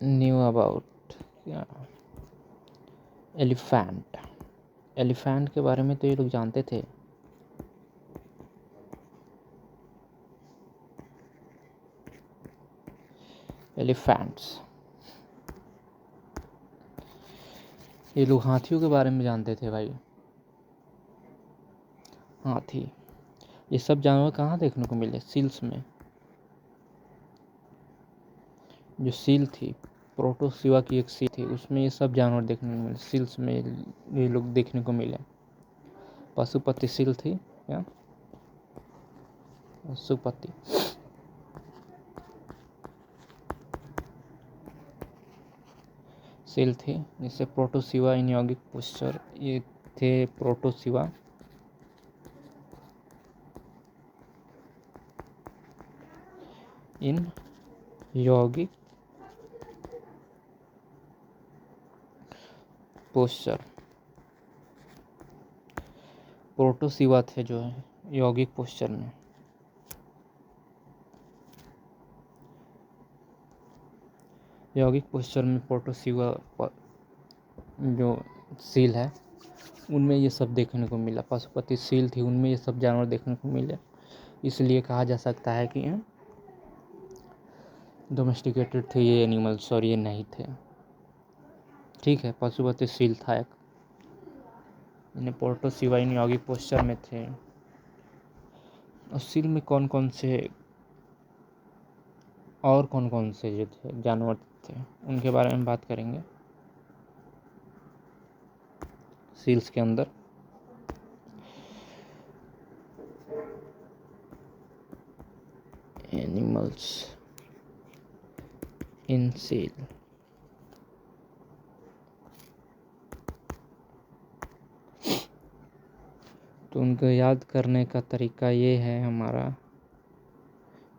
न्यू अबाउट क्या एलिफेंट। एलिफेंट के बारे में तो ये लोग जानते थे। एलिफेंट्स, ये लोग हाथियों के बारे में जानते थे भाई। हाथी, ये सब जानवर कहाँ देखने को मिले? सील्स में। जो सील थी, प्रोटोसिवा की एक सील थी, उसमें ये सब जानवर देखने को मिले। सील्स में ये लोग देखने को मिले। पशुपति सील थी क्या? पशुपति सील थी, जिससे प्रोटोसिवा इन यौगिक पोस्चर, ये थे प्रोटोसिवा। इन यौगिक पोस्चर, प्रोटोसिवा थे जो है यौगिक पोस्चर में। यौगिक पोस्चर में प्रोटोसिवा जो सील है उनमें ये सब देखने को मिला। पशुपति सील थी, उनमें ये सब जानवर देखने को मिले। इसलिए कहा जा सकता है कि डोमेस्टिकेटेड थे ये एनिमल्स और ये नहीं थे। ठीक है, पशुपति सील था एक, इन्हें प्रोटोसिवा इन यौगिक पोस्चर में थे। और सील में कौन कौन से जो थे जानवर थे उनके बारे में बात करेंगे। सील्स के अंदर एनिमल्स इन सील, तो उनको याद करने का तरीका ये है हमारा।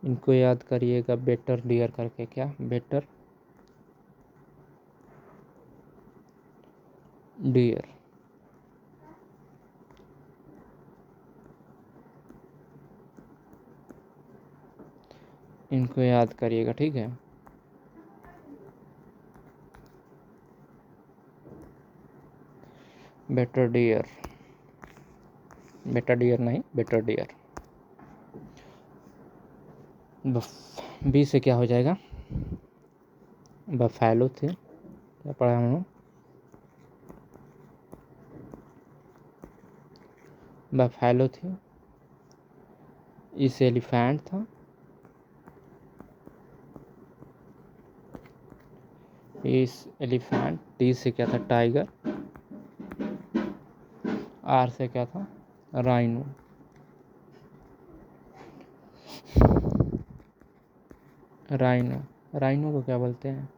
इनको याद करिएगा बेटर डियर करके। क्या? Better dear. इनको याद करिएगा, ठीक है। बेटर डियर, बेटर डियर नहीं, बेटर डियर। बी से क्या हो जाएगा? बफैलो थे, क्या पढ़ा हम लोग? बफैलो थी। इस एलिफेंट था। इस एलिफेंट। टी से क्या था? टाइगर। आर से क्या था? राइनो। राइनो, राइनो को क्या बोलते हैं?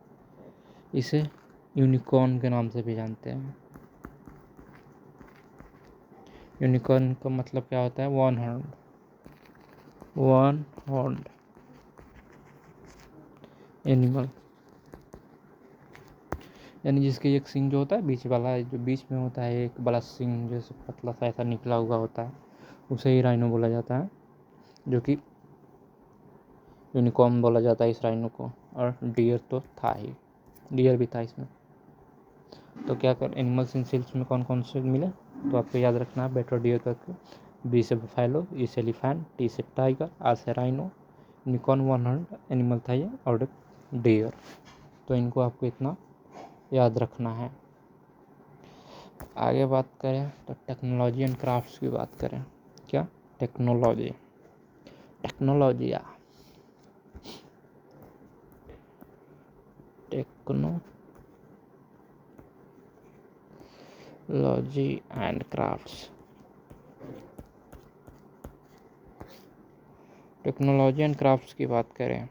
इसे यूनिकॉर्न के नाम से भी जानते हैं। यूनिकॉर्न का मतलब क्या होता है? One horn, one horn animal, यानी जिसके एक सिंग जो होता है बीच वाला, जो बीच में होता है एक बड़ा सिंग जैसे पतला सा ऐसा निकला हुआ होता है, उसे ही राइनो बोला जाता है, जो कि यूनिकॉर्न बोला जाता है इस राइनो को। और डियर तो था ही, डियर भी था इसमें। तो क्या कर एनिमल्स इन सील्स में कौन कौन से मिले? तो आपको याद रखना है बेटर डियर करके। बी से बफैलो, ई से एलिफेंट, टी से टाइगर, आर से rhino, unicorn one horn animal था ये, और डियर। तो इनको आपको इतना याद रखना है। आगे बात करें तो टेक्नोलॉजी एंड क्राफ्ट्स की बात करें। क्या? टेक्नोलॉजी, टेक्नोलॉजिया, technology and crafts. Technology and crafts की बात करें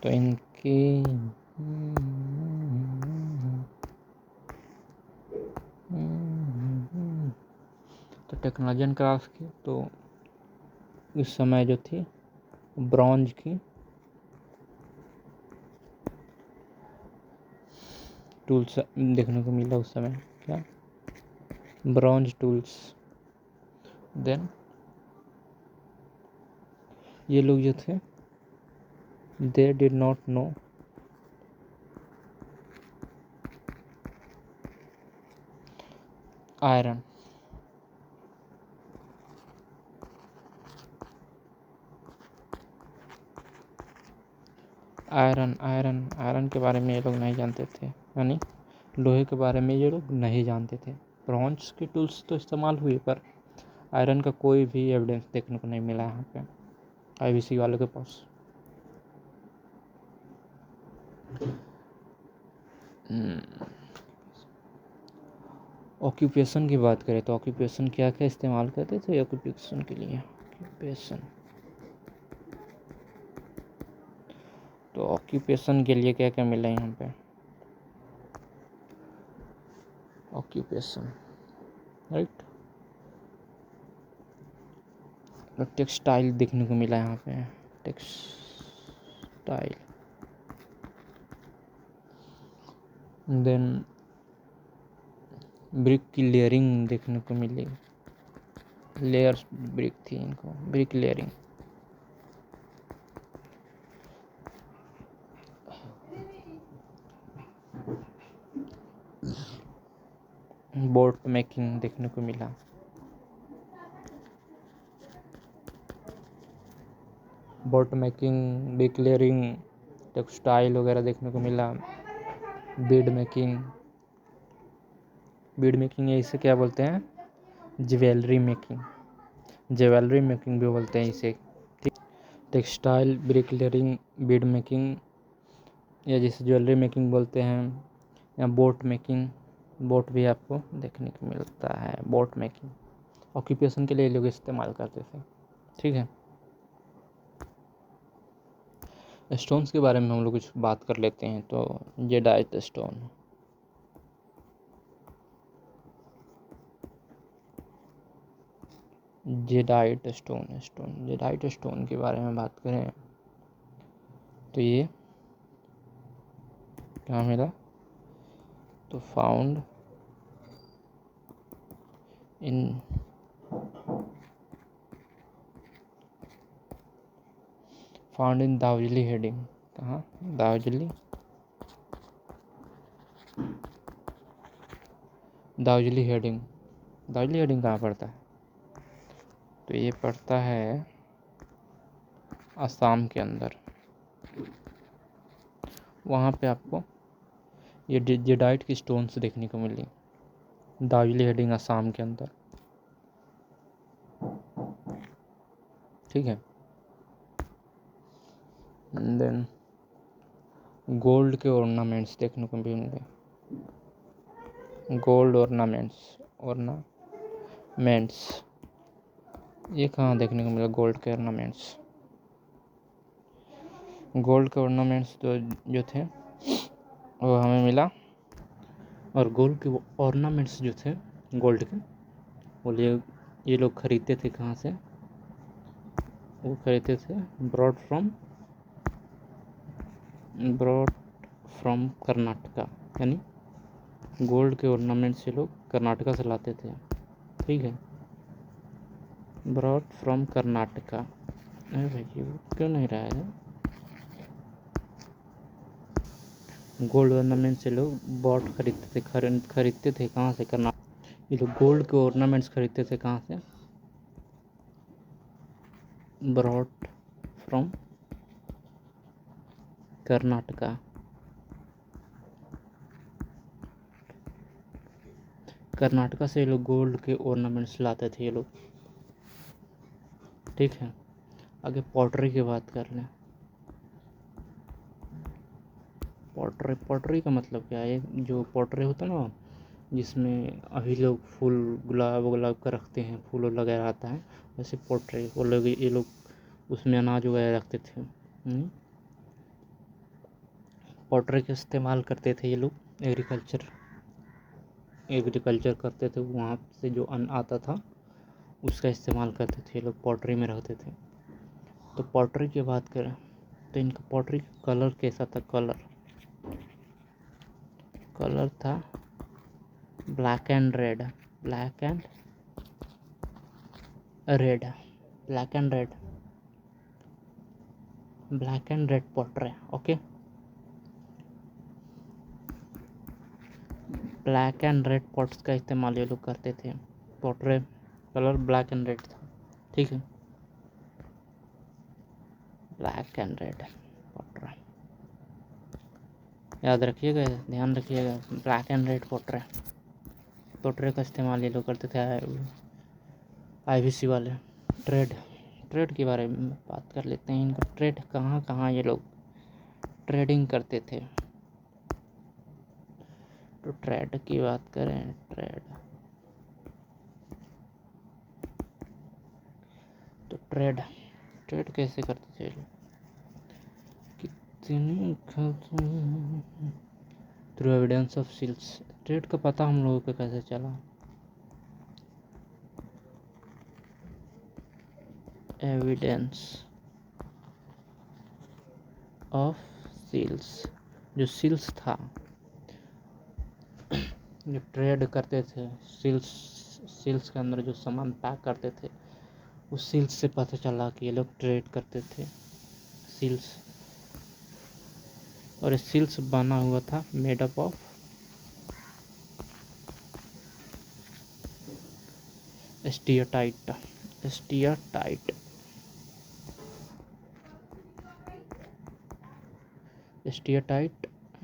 तो इनकी तो टेक्नोलॉजी एंड क्राफ्ट्स की तो उस समय जो थी ब्रॉन्ज की टूल्स देखने को मिला उस समय। क्या? Bronze tools. देन ये लोग जो थे they did not know iron. Iron के बारे में ये लोग नहीं जानते थे, यानी लोहे के बारे में ये लोग नहीं जानते थे। ब्रॉन्ज के टूल्स तो इस्तेमाल हुए पर आयरन का कोई भी एविडेंस देखने को नहीं मिला यहाँ पे आईवीसी वालों के पास। ऑक्यूपेशन की बात करें तो ऑक्यूपेशन क्या क्या इस्तेमाल करते थे ऑक्यूपेशन के लिए। तो ऑक्यूपेशन के लिए क्या क्या मिला यहाँ पे। ऑक्यूपेशन राइट, टेक्सटाइल देखने को मिला यहाँ पे, टेक्सटाइल। देन ब्रिक की लेयरिंग देखने को मिली, लेयर्स ब्रिक थी इनको, ब्रिक लेयरिंग। बोट मेकिंग देखने को मिला, boat making, brick layering, textile वगैरह देखने को मिला। बीड मेकिंग, बीड मेकिंग इसे क्या बोलते हैं, ज्वेलरी मेकिंग, ज्वेलरी मेकिंग भी बोलते हैं इसे। Textile, brick layering, bead making, या जिसे ज्वेलरी मेकिंग बोलते हैं, या बोट मेकिंग, बोट भी आपको देखने को मिलता है, बोट मेकिंग ऑक्यूपेशन के लिए लोग इस्तेमाल करते थे। ठीक है, स्टोन्स के बारे में हम लोग कुछ बात कर लेते हैं। तो जेडाइट स्टोन, जेडाइट स्टोन के बारे में बात करें तो ये कहाँ मिला, तो फाउंड इन दार्जिलिंग हेडिंग। कहाँ, दार्जिलिंग हेडिंग कहाँ पड़ता है, तो ये पड़ता है असम के अंदर। वहाँ पे आपको ये जेडाइट की स्टोन्स देखने को मिली, दार्जिलिंग हेडिंग असम के अंदर। ठीक है, देन गोल्ड के ऑर्नामेंट्स देखने को भी मिले, गोल्ड ऑर्नामेंट्स ये कहाँ देखने को मिला, गोल्ड के ऑर्नामेंट्स। गोल्ड के ऑर्नामेंट्स जो थे वो हमें मिला, और गोल्ड के ऑर्नामेंट्स जो थे गोल्ड के, वो ये लोग खरीदते थे कहाँ से, वो खरीदते थे ब्रॉड फ्रॉम कर्नाटका, यानी गोल्ड के ऑर्नामेंट्स ये लोग कर्नाटका से लाते थे। ठीक है, ब्रॉड फ्रॉम कर्नाटका। अरे भाई ये क्यों नहीं रहा है, गोल्ड ऑर्नामेंट से लोग बॉट खरीदते थे कहाँ से, कर्नाटक। ये लोग गोल्ड के ऑर्नामेंट्स खरीदते थे कहाँ से, ब्रॉट फ्रॉम कर्नाटका। कर्नाटका से ये लोग गोल्ड के ऑर्नामेंट्स लाते थे ये लोग। ठीक है, आगे पॉटरी की बात कर लें। पॉटरी का मतलब क्या है, जो पॉटरी होता है ना, जिसमें अभी लोग फूल गुलाब का रखते हैं, फूल लगाया रहता है, वैसे पॉटरी वो लोग, ये लोग उसमें अनाज वगैरह रखते थे। पॉटरी का इस्तेमाल करते थे ये लोग, एग्रीकल्चर करते थे, वहाँ से जो अन्न आता था उसका इस्तेमाल करते थे ये लोग, पॉटरी में रहते थे। तो पॉटरी की बात करें तो इनका पॉटरी का कलर कैसा था, कलर था black and red, black and red portrait. Okay, black and red pots का इस्तेमाल ये लोग करते थे। Portrait colour black and red था, ठीक है, ब्लैक एंड रेड पोर्ट्रेट याद रखिएगा, ध्यान रखिएगा। ब्लैक एंड रेड पोर्ट्रेट का इस्तेमाल ये लोग करते थे आईवीसी वाले। ट्रेड के बारे में बात कर लेते हैं। इनका ट्रेड कहाँ कहाँ ये लोग ट्रेडिंग करते थे। तो ट्रेड की बात करें, ट्रेड कैसे करते थे लोग, कितनी through evidence of seals. Trade का पता हम लोगों को कैसे चला, एविडेंस ऑफ सील्स, जो सील्स था, जो ट्रेड करते थे, सील्स के अंदर जो सामान पैक करते थे, उस सील्स से पता चला कि ये लोग ट्रेड करते थे। सील्स, और इस सील्स बना हुआ था मेड अप ऑफ स्टीयरटाइट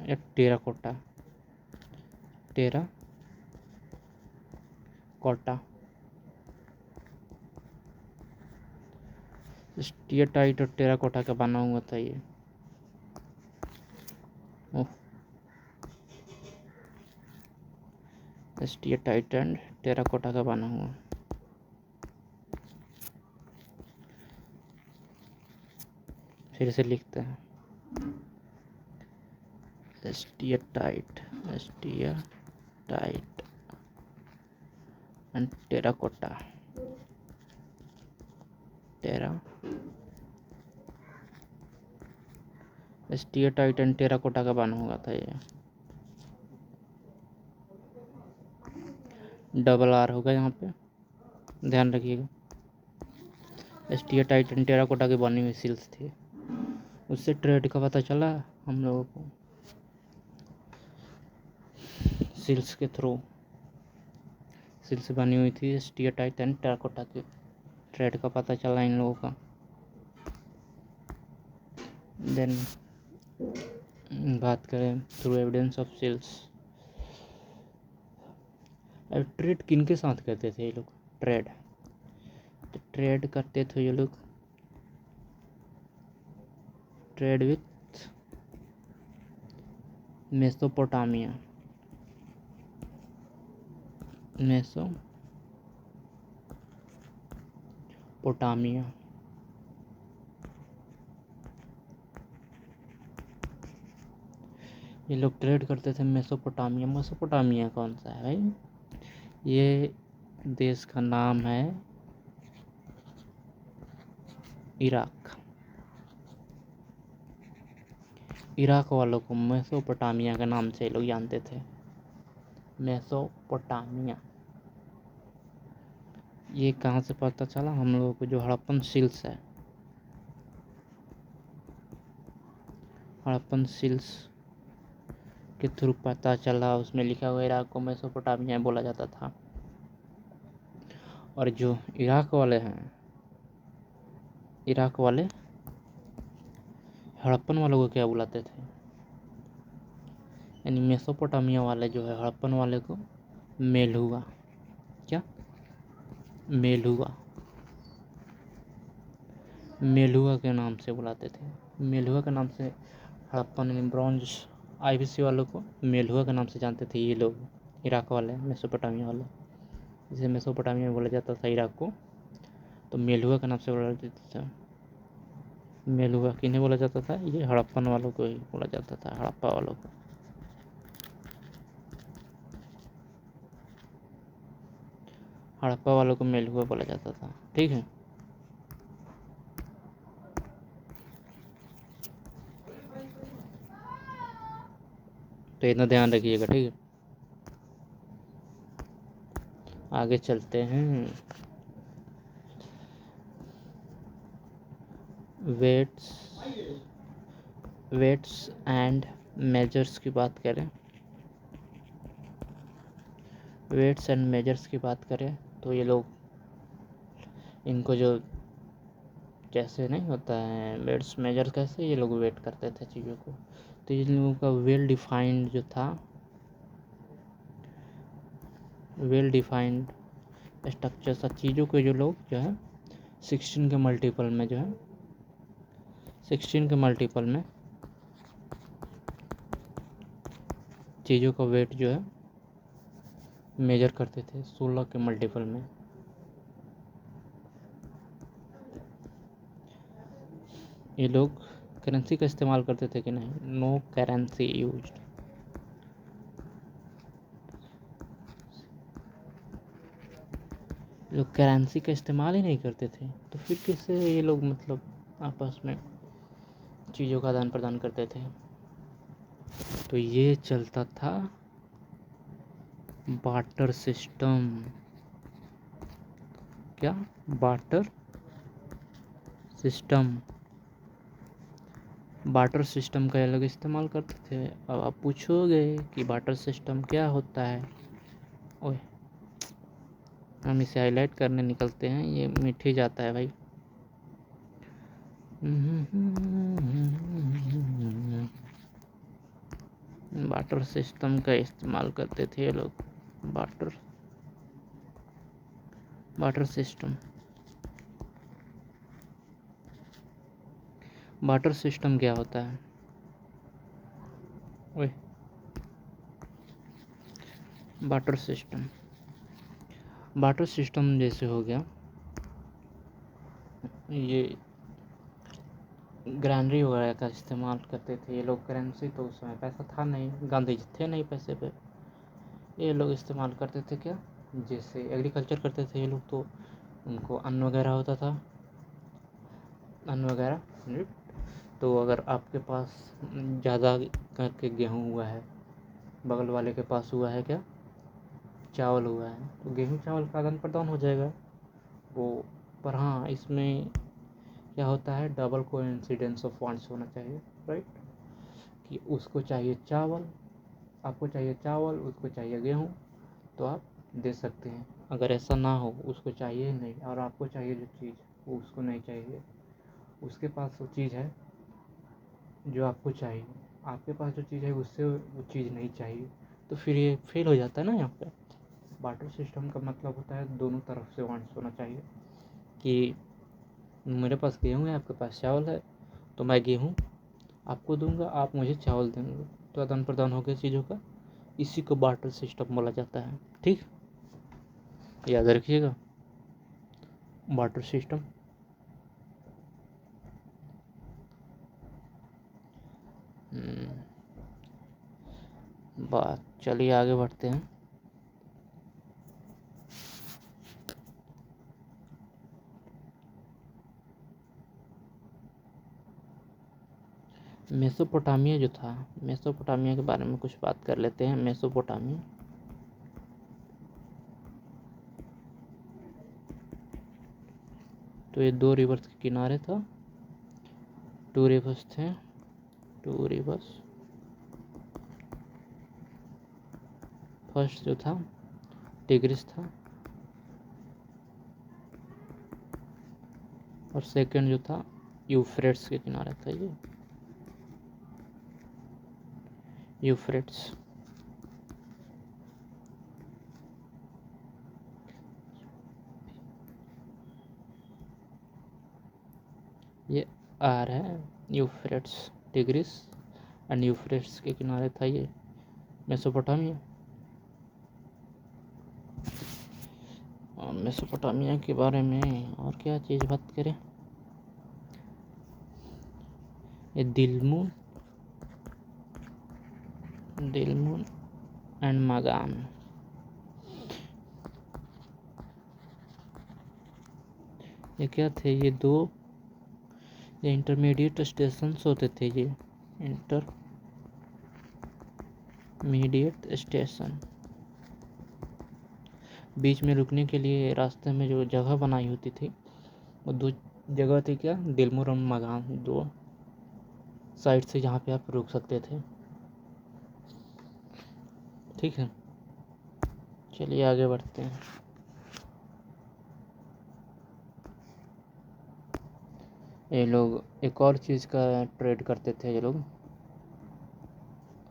या टेराकोटा स्टीयरटाइट और टेराकोटा का बना हुआ था ये। स्टीयरटाइट एंड टेराकोटा का बना हुआ। फिर से लिखते हैं, स्टीयरटाइट एंड टेराकोटा, स्टीयरटाइट एंड टेराकोटा का बना हुआ था ये। डबल आर होगा यहाँ पे, ध्यान रखिएगा। स्टीयरटाइट एंड टेराकोटा की बनी हुई सील्स थी, उससे ट्रेड का पता चला हम लोगों को। सील्स के थ्रू, सील्स बनी हुई थी स्टीयरटाइट एंड टेराकोटा की, ट्रेड का पता चला इन लोगों का। देन बात करें थ्रू एविडेंस ऑफ सील्स। अब ट्रेड किन के साथ करते थे ये लोग, ट्रेड करते थे ये लोग, ट्रेड विथ मेसोपोटामिया, ये लोग ट्रेड करते थे मेसोपोटामिया कौन सा है भाई, ये देश का नाम है इराक वालों को मेसोपोटामिया के नाम से लोग जानते थे। मेसोपोटामिया, ये कहाँ से पता चला हम लोगों को, जो हड़प्पन सील्स है, हड़प्पन सील्स के थ्रू पता चला। उसमें लिखा हुआ इराक को मेसोपोटामिया बोला जाता था। और जो इराक वाले हैं, इराक वाले हड़प्पन वालों को क्या बुलाते थे, यानी मेसोपोटामिया वाले जो है हड़प्पन वाले को मेलुआ, क्या मेलुआ के नाम से बुलाते थे। मेलुआ के नाम से हड़प्पन ब्रॉन्ज आईवीसी वालों को मेलुआ के नाम से जानते थे ये लोग, इराक वाले, मेसोपोटामिया वाले। जिसे मेसोपोटामिया में बोला जाता था इराक को, तो मेलुआ के नाम से बोला जाता था। मेलुआ किन्हें बोला जाता था, ये हड़प्पन वालों को ही बोला जाता था, हड़प्पा वालों को। हड़प्पा वालों को मेलुआ बोला जाता था, ठीक है। तो इतना ध्यान रखिएगा, ठीक है। आगे चलते हैं। वेट्स वेट्स एंड मेजर्स की बात करें, वेट्स एंड मेजर्स की बात करें तो ये लोग इनको जो जैसे नहीं होता है वेट्स मेजर, कैसे ये लोग वेट करते थे चीज़ों को, तो इन लोगों का वेल डिफाइंड जो था, वेल डिफाइंड स्ट्रक्चर सा चीज़ों को जो लोग जो है 16 के मल्टीपल में जो है 16 के मल्टीपल में चीज़ों का वेट जो है मेजर करते थे 16 के मल्टीपल में। ये लोग करेंसी का इस्तेमाल करते थे कि नहीं? No currency used. लोग करेंसी का इस्तेमाल ही नहीं करते थे तो फिर कैसे ये लोग मतलब आपस में चीज़ों का आदान प्रदान करते थे? तो ये चलता था बार्टर सिस्टम। क्या? Barter system. बार्टर सिस्टम का ये लोग इस्तेमाल करते थे। अब आप पूछोगे कि बार्टर सिस्टम क्या होता है? ओए, हम इसे हाईलाइट करने निकलते हैं, ये मिट ही जाता है भाई। बार्टर सिस्टम का इस्तेमाल करते थे ये लोग। Barter system. बार्टर सिस्टम क्या होता है? ओए, बार्टर सिस्टम जैसे हो गया ये ग्रैनरी वगैरह का इस्तेमाल करते थे ये लोग। करेंसी तो उस समय पैसा था नहीं, गांधी जी थे नहीं पैसे पे। ये लोग इस्तेमाल करते थे क्या? जैसे एग्रीकल्चर करते थे ये लोग तो उनको अन्न वगैरह होता था, अन्न वगैरह। तो अगर आपके पास ज़्यादा करके गेहूँ हुआ है, बगल वाले के पास हुआ है क्या? चावल हुआ है, तो गेहूँ चावल का आदान प्रदान हो जाएगा वो। पर हाँ, इसमें क्या होता है, डबल कोइंसिडेंस ऑफ वांट्स होना चाहिए, राइट? कि उसको चाहिए चावल, आपको चाहिए चावल, उसको चाहिए गेहूँ, तो आप दे सकते हैं। अगर ऐसा ना हो, उसको चाहिए नहीं और आपको चाहिए जो चीज़ वो उसको नहीं चाहिए, उसके पास वो चीज़ है जो आपको चाहिए, आपके पास जो चीज़ है उससे वो चीज़ नहीं चाहिए, तो फिर ये फेल हो जाता है ना यहाँ पे। बार्टर सिस्टम का मतलब होता है दोनों तरफ से वांट्स होना चाहिए कि मेरे पास गेहूँ है, आपके पास चावल है, तो मैं गेहूँ आपको दूंगा, आप मुझे चावल देंगे, तो आदान प्रदान हो गया चीज़ों का। इसी को बार्टर सिस्टम बोला जाता है। ठीक, याद रखिएगा, बार्टर सिस्टम। बात, चलिए आगे बढ़ते हैं। मेसोपोटामिया जो था, मेसोपोटामिया के बारे में कुछ बात कर लेते हैं। मेसोपोटामिया तो ये 2 रिवर्स के किनारे था, 2 रिवर्स थे, 2 रिवर्स। फर्स्ट जो था टिग्रिस था और सेकंड जो था यूफ्रेट्स के किनारे था। ये यूफ्रेट्स। ये आर है, यूफ्रेट्स, टिग्रिस एंड यूफ्रेट्स के किनारे था ये मेसोपोटामिया। और मेसोपोटामिया के बारे में और क्या चीज़ बात करें? ये दिलमुन एंड मगान, ये क्या थे? ये 2 ये इंटरमीडिएट स्टेशंस होते थे। ये इंटरमीडिएट स्टेशन, बीच में रुकने के लिए रास्ते में जो जगह बनाई होती थी वो 2 जगह थी क्या, दिलमुर और मगान, दो साइड से जहाँ पे आप रुक सकते थे। ठीक है, चलिए आगे बढ़ते हैं। ये लोग एक और चीज़ का ट्रेड करते थे, ये लोग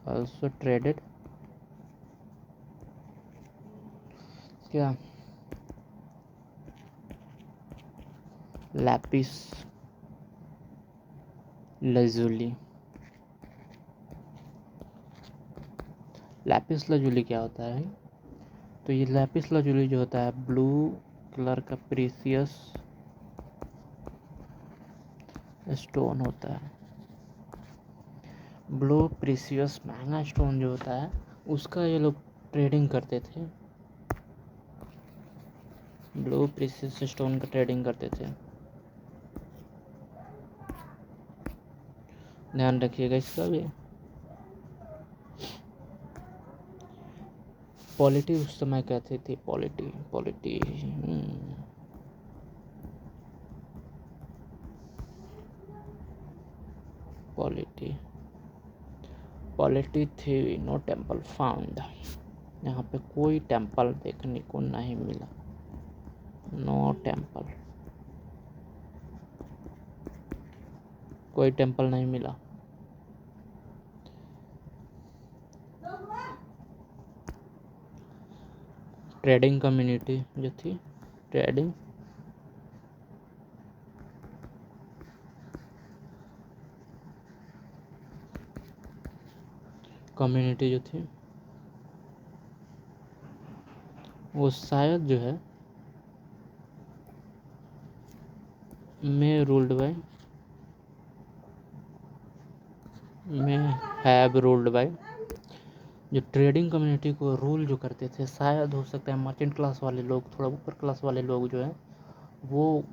ऑल्सो ट्रेडेड क्या, लैपिस लजुली। लैपिस लजुली क्या होता है? तो ये लैपिस लजुली जो होता है ब्लू कलर का प्रीसियस स्टोन होता है। ब्लू प्रीसियस महंगा स्टोन जो होता है उसका ये लोग ट्रेडिंग करते थे। ब्लू प्रीसियस स्टोन का ट्रेडिंग करते थे, ध्यान रखिएगा इसका भी। पॉलिटी उस समय कहते थे, पॉलिटी पॉलिटी पॉलिटी पॉलिटी थी। नो टेम्पल फाउंड, यहाँ पे कोई टेम्पल देखने को नहीं मिला। नो टेम्पल, कोई टेम्पल नहीं मिला। ट्रेडिंग कम्युनिटी जो थी, ट्रेडिंग कम्युनिटी जो थी वो शायद जो है मैं रूल्ड बाय मैं हैव रूल्ड बाय, जो ट्रेडिंग कम्युनिटी को रूल जो करते थे शायद हो सकता है मर्चेंट क्लास वाले लोग, थोड़ा ऊपर क्लास वाले लोग जो है वो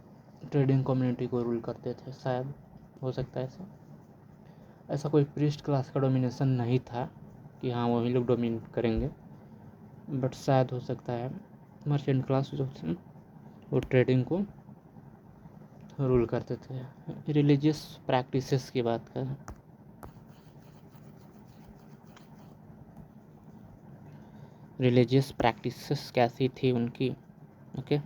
ट्रेडिंग कम्युनिटी को रूल करते थे, शायद हो सकता है ऐसा। ऐसा कोई प्रीस्ट क्लास का डोमिनेशन नहीं था कि हाँ वही लोग डोमिनेट करेंगे, बट शायद हो सकता है मर्चेंट क्लास जो थे वो ट्रेडिंग को रूल करते थे। रिलीजियस प्रैक्टिसेस की बात करें, रिलीजियस प्रैक्टिसेस कैसी थी उनकी, ओके।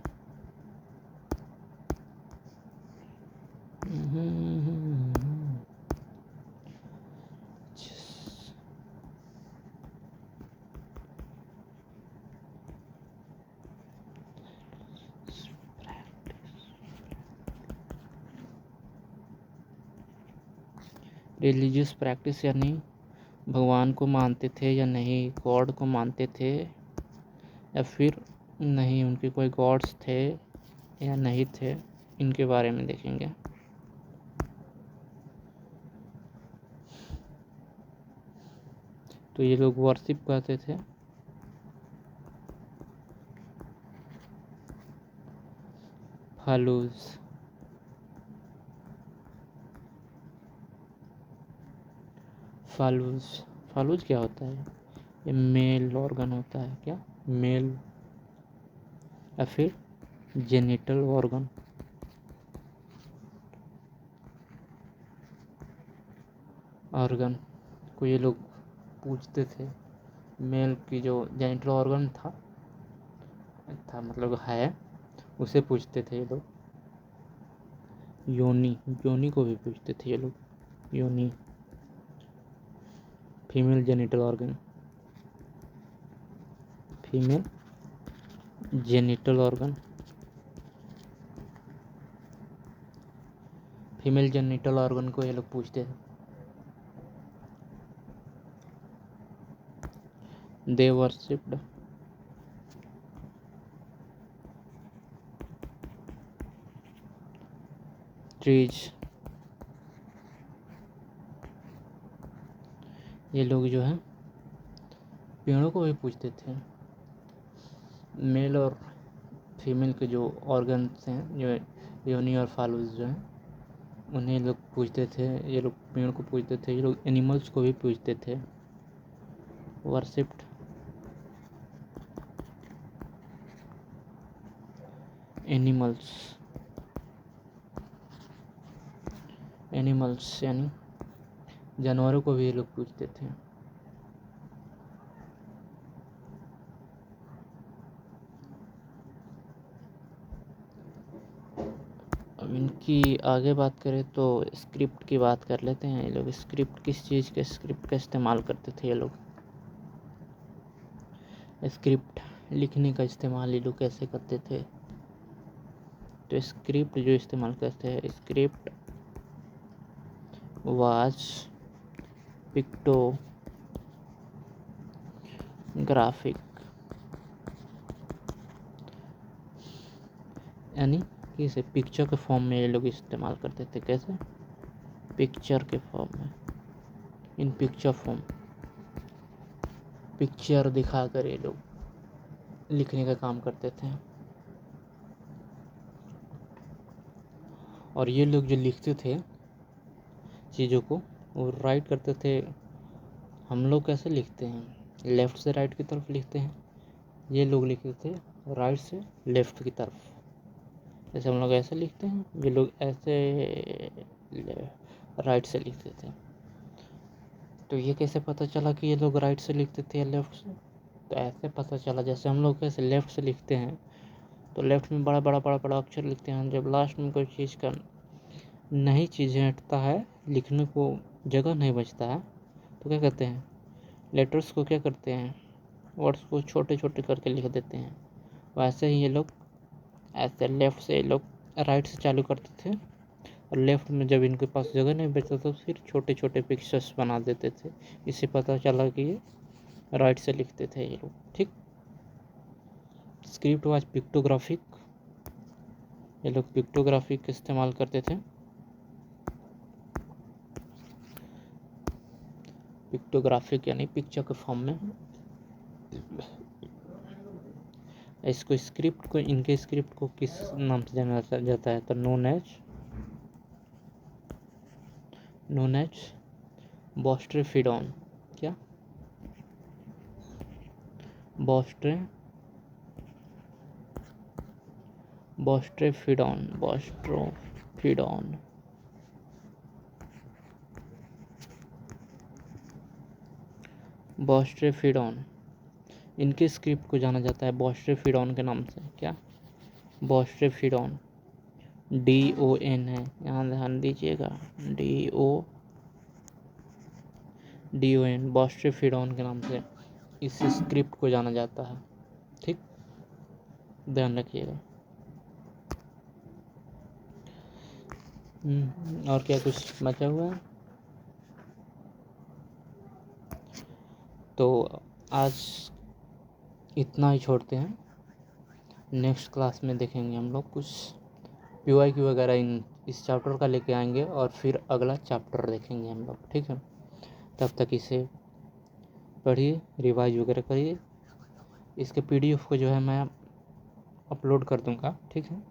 रिलीजियस प्रैक्टिस यानी भगवान को मानते थे या नहीं, गॉड को मानते थे या फिर नहीं, उनके कोई गॉड्स थे या नहीं थे, इनके बारे में देखेंगे। तो ये लोग वर्शिप करते थे फालूज। फालूज फालूज क्या होता है? ये मेल ऑर्गन होता है क्या, मेल या फिर जेनिटल ऑर्गन। ऑर्गन को ये लोग पूछते थे, मेल की जो जेनिटल ऑर्गन था मतलब है, उसे पूछते थे ये लोग। योनी, योनी को भी पूछते थे ये लोग, योनी female genital organ, female genital organ, female genital organ को ये लोग पूछते थे। दे वर्शिप्ड ट्रीज, ये लोग जो है पेड़ों को भी पूछते थे। मेल और फीमेल के जो ऑर्गन्स हैं, जो योनी और फालूज जो हैं, उन्हें लोग पूछते थे। ये लोग पेड़ को पूछते थे, ये लोग एनिमल्स को भी पूछते थे। वर्शिप्ड एनिमल्स, एनिमल्स यानी जानवरों को भी ये लोग पूजते थे। अब इनकी आगे बात करें तो स्क्रिप्ट की बात कर लेते हैं। ये लोग स्क्रिप्ट किस चीज़ के स्क्रिप्ट का इस्तेमाल करते थे? ये लोग स्क्रिप्ट लिखने का इस्तेमाल ये लोग कैसे करते थे? तो स्क्रिप्ट जो इस्तेमाल करते हैं, स्क्रिप्ट वाज पिक्टोग्राफिक, यानी कि इसे पिक्चर के फॉर्म में ये लोग इस्तेमाल करते थे। कैसे? पिक्चर के फॉर्म में, इन पिक्चर फॉर्म, पिक्चर दिखाकर ये लोग लिखने का काम करते थे। और ये लोग जो लिखते थे चीज़ों को, वो राइट करते थे। हम लोग कैसे लिखते हैं? लेफ़्ट से राइट की तरफ लिखते हैं। ये लोग लिखते थे राइट से लेफ़्ट की तरफ। जैसे हम लोग ऐसे लिखते हैं, ये लोग ऐसे राइट से लिखते थे। तो ये कैसे पता चला कि ये लोग राइट से लिखते थे या लेफ़्ट से? तो ऐसे पता चला, जैसे हम लोग कैसे लेफ़्ट से लिखते हैं तो लेफ़्ट में बड़ा बड़ा बड़ा बड़ा अक्षर लिखते हैं। जब लास्ट में कोई चीज़ का नई चीज़ हटता है, लिखने को जगह नहीं बचता है, तो क्या करते हैं? लेटर्स को क्या करते हैं? वर्ड्स को छोटे छोटे करके लिख देते हैं। वैसे ही ये लोग ऐसे लेफ़्ट से, ये लोग राइट से चालू करते थे, और लेफ़्ट में जब इनके पास जगह नहीं बचता तो फिर छोटे छोटे पिक्चर्स बना देते थे। इससे पता चला कि ये राइट से लिखते थे ये लोग। ठीक। स्क्रिप्ट वाज पिक्टोग्राफिक, ये लोग पिक्टोग्राफिक का इस्तेमाल करते थे। पिक्टोग्राफिक यानी पिक्चर के फॉर्म में। इसको स्क्रिप्ट को, इनके स्क्रिप्ट को किस नाम से जाना जाता है? तो नोन एज बोस्ट्रेफिडॉन। क्या? बोस्ट्रेफिडॉन। इनके स्क्रिप्ट को जाना जाता है बोस्ट्रेफिडॉन के नाम से। क्या? बोस्ट्रेफिडॉन, DON है, यहाँ ध्यान दीजिएगा, DON, बोस्ट्रेफिडॉन के नाम से इस स्क्रिप्ट को जाना जाता है। ठीक, ध्यान रखिएगा। और क्या कुछ बचा हुआ है? तो आज इतना ही छोड़ते हैं। नेक्स्ट क्लास में देखेंगे हम लोग कुछ PYQ वगैरह इस चैप्टर का लेके आएंगे, और फिर अगला चैप्टर देखेंगे हम लोग। ठीक है, तब तक इसे पढ़िए, रिवाइज वगैरह करिए। इसके PDF को जो है मैं अपलोड कर दूंगा। ठीक है,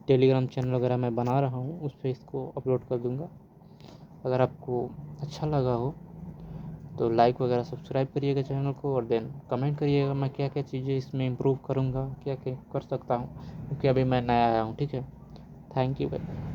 टेलीग्राम चैनल वगैरह मैं बना रहा हूँ, उस पर इसको अपलोड कर दूंगा। अगर आपको अच्छा लगा हो तो लाइक वगैरह सब्सक्राइब करिएगा चैनल को, और देन कमेंट करिएगा मैं क्या क्या चीज़ें इसमें इम्प्रूव करूँगा, क्या क्या कर सकता हूँ, क्योंकि अभी मैं नया आया हूँ। ठीक है, थैंक यू भाई।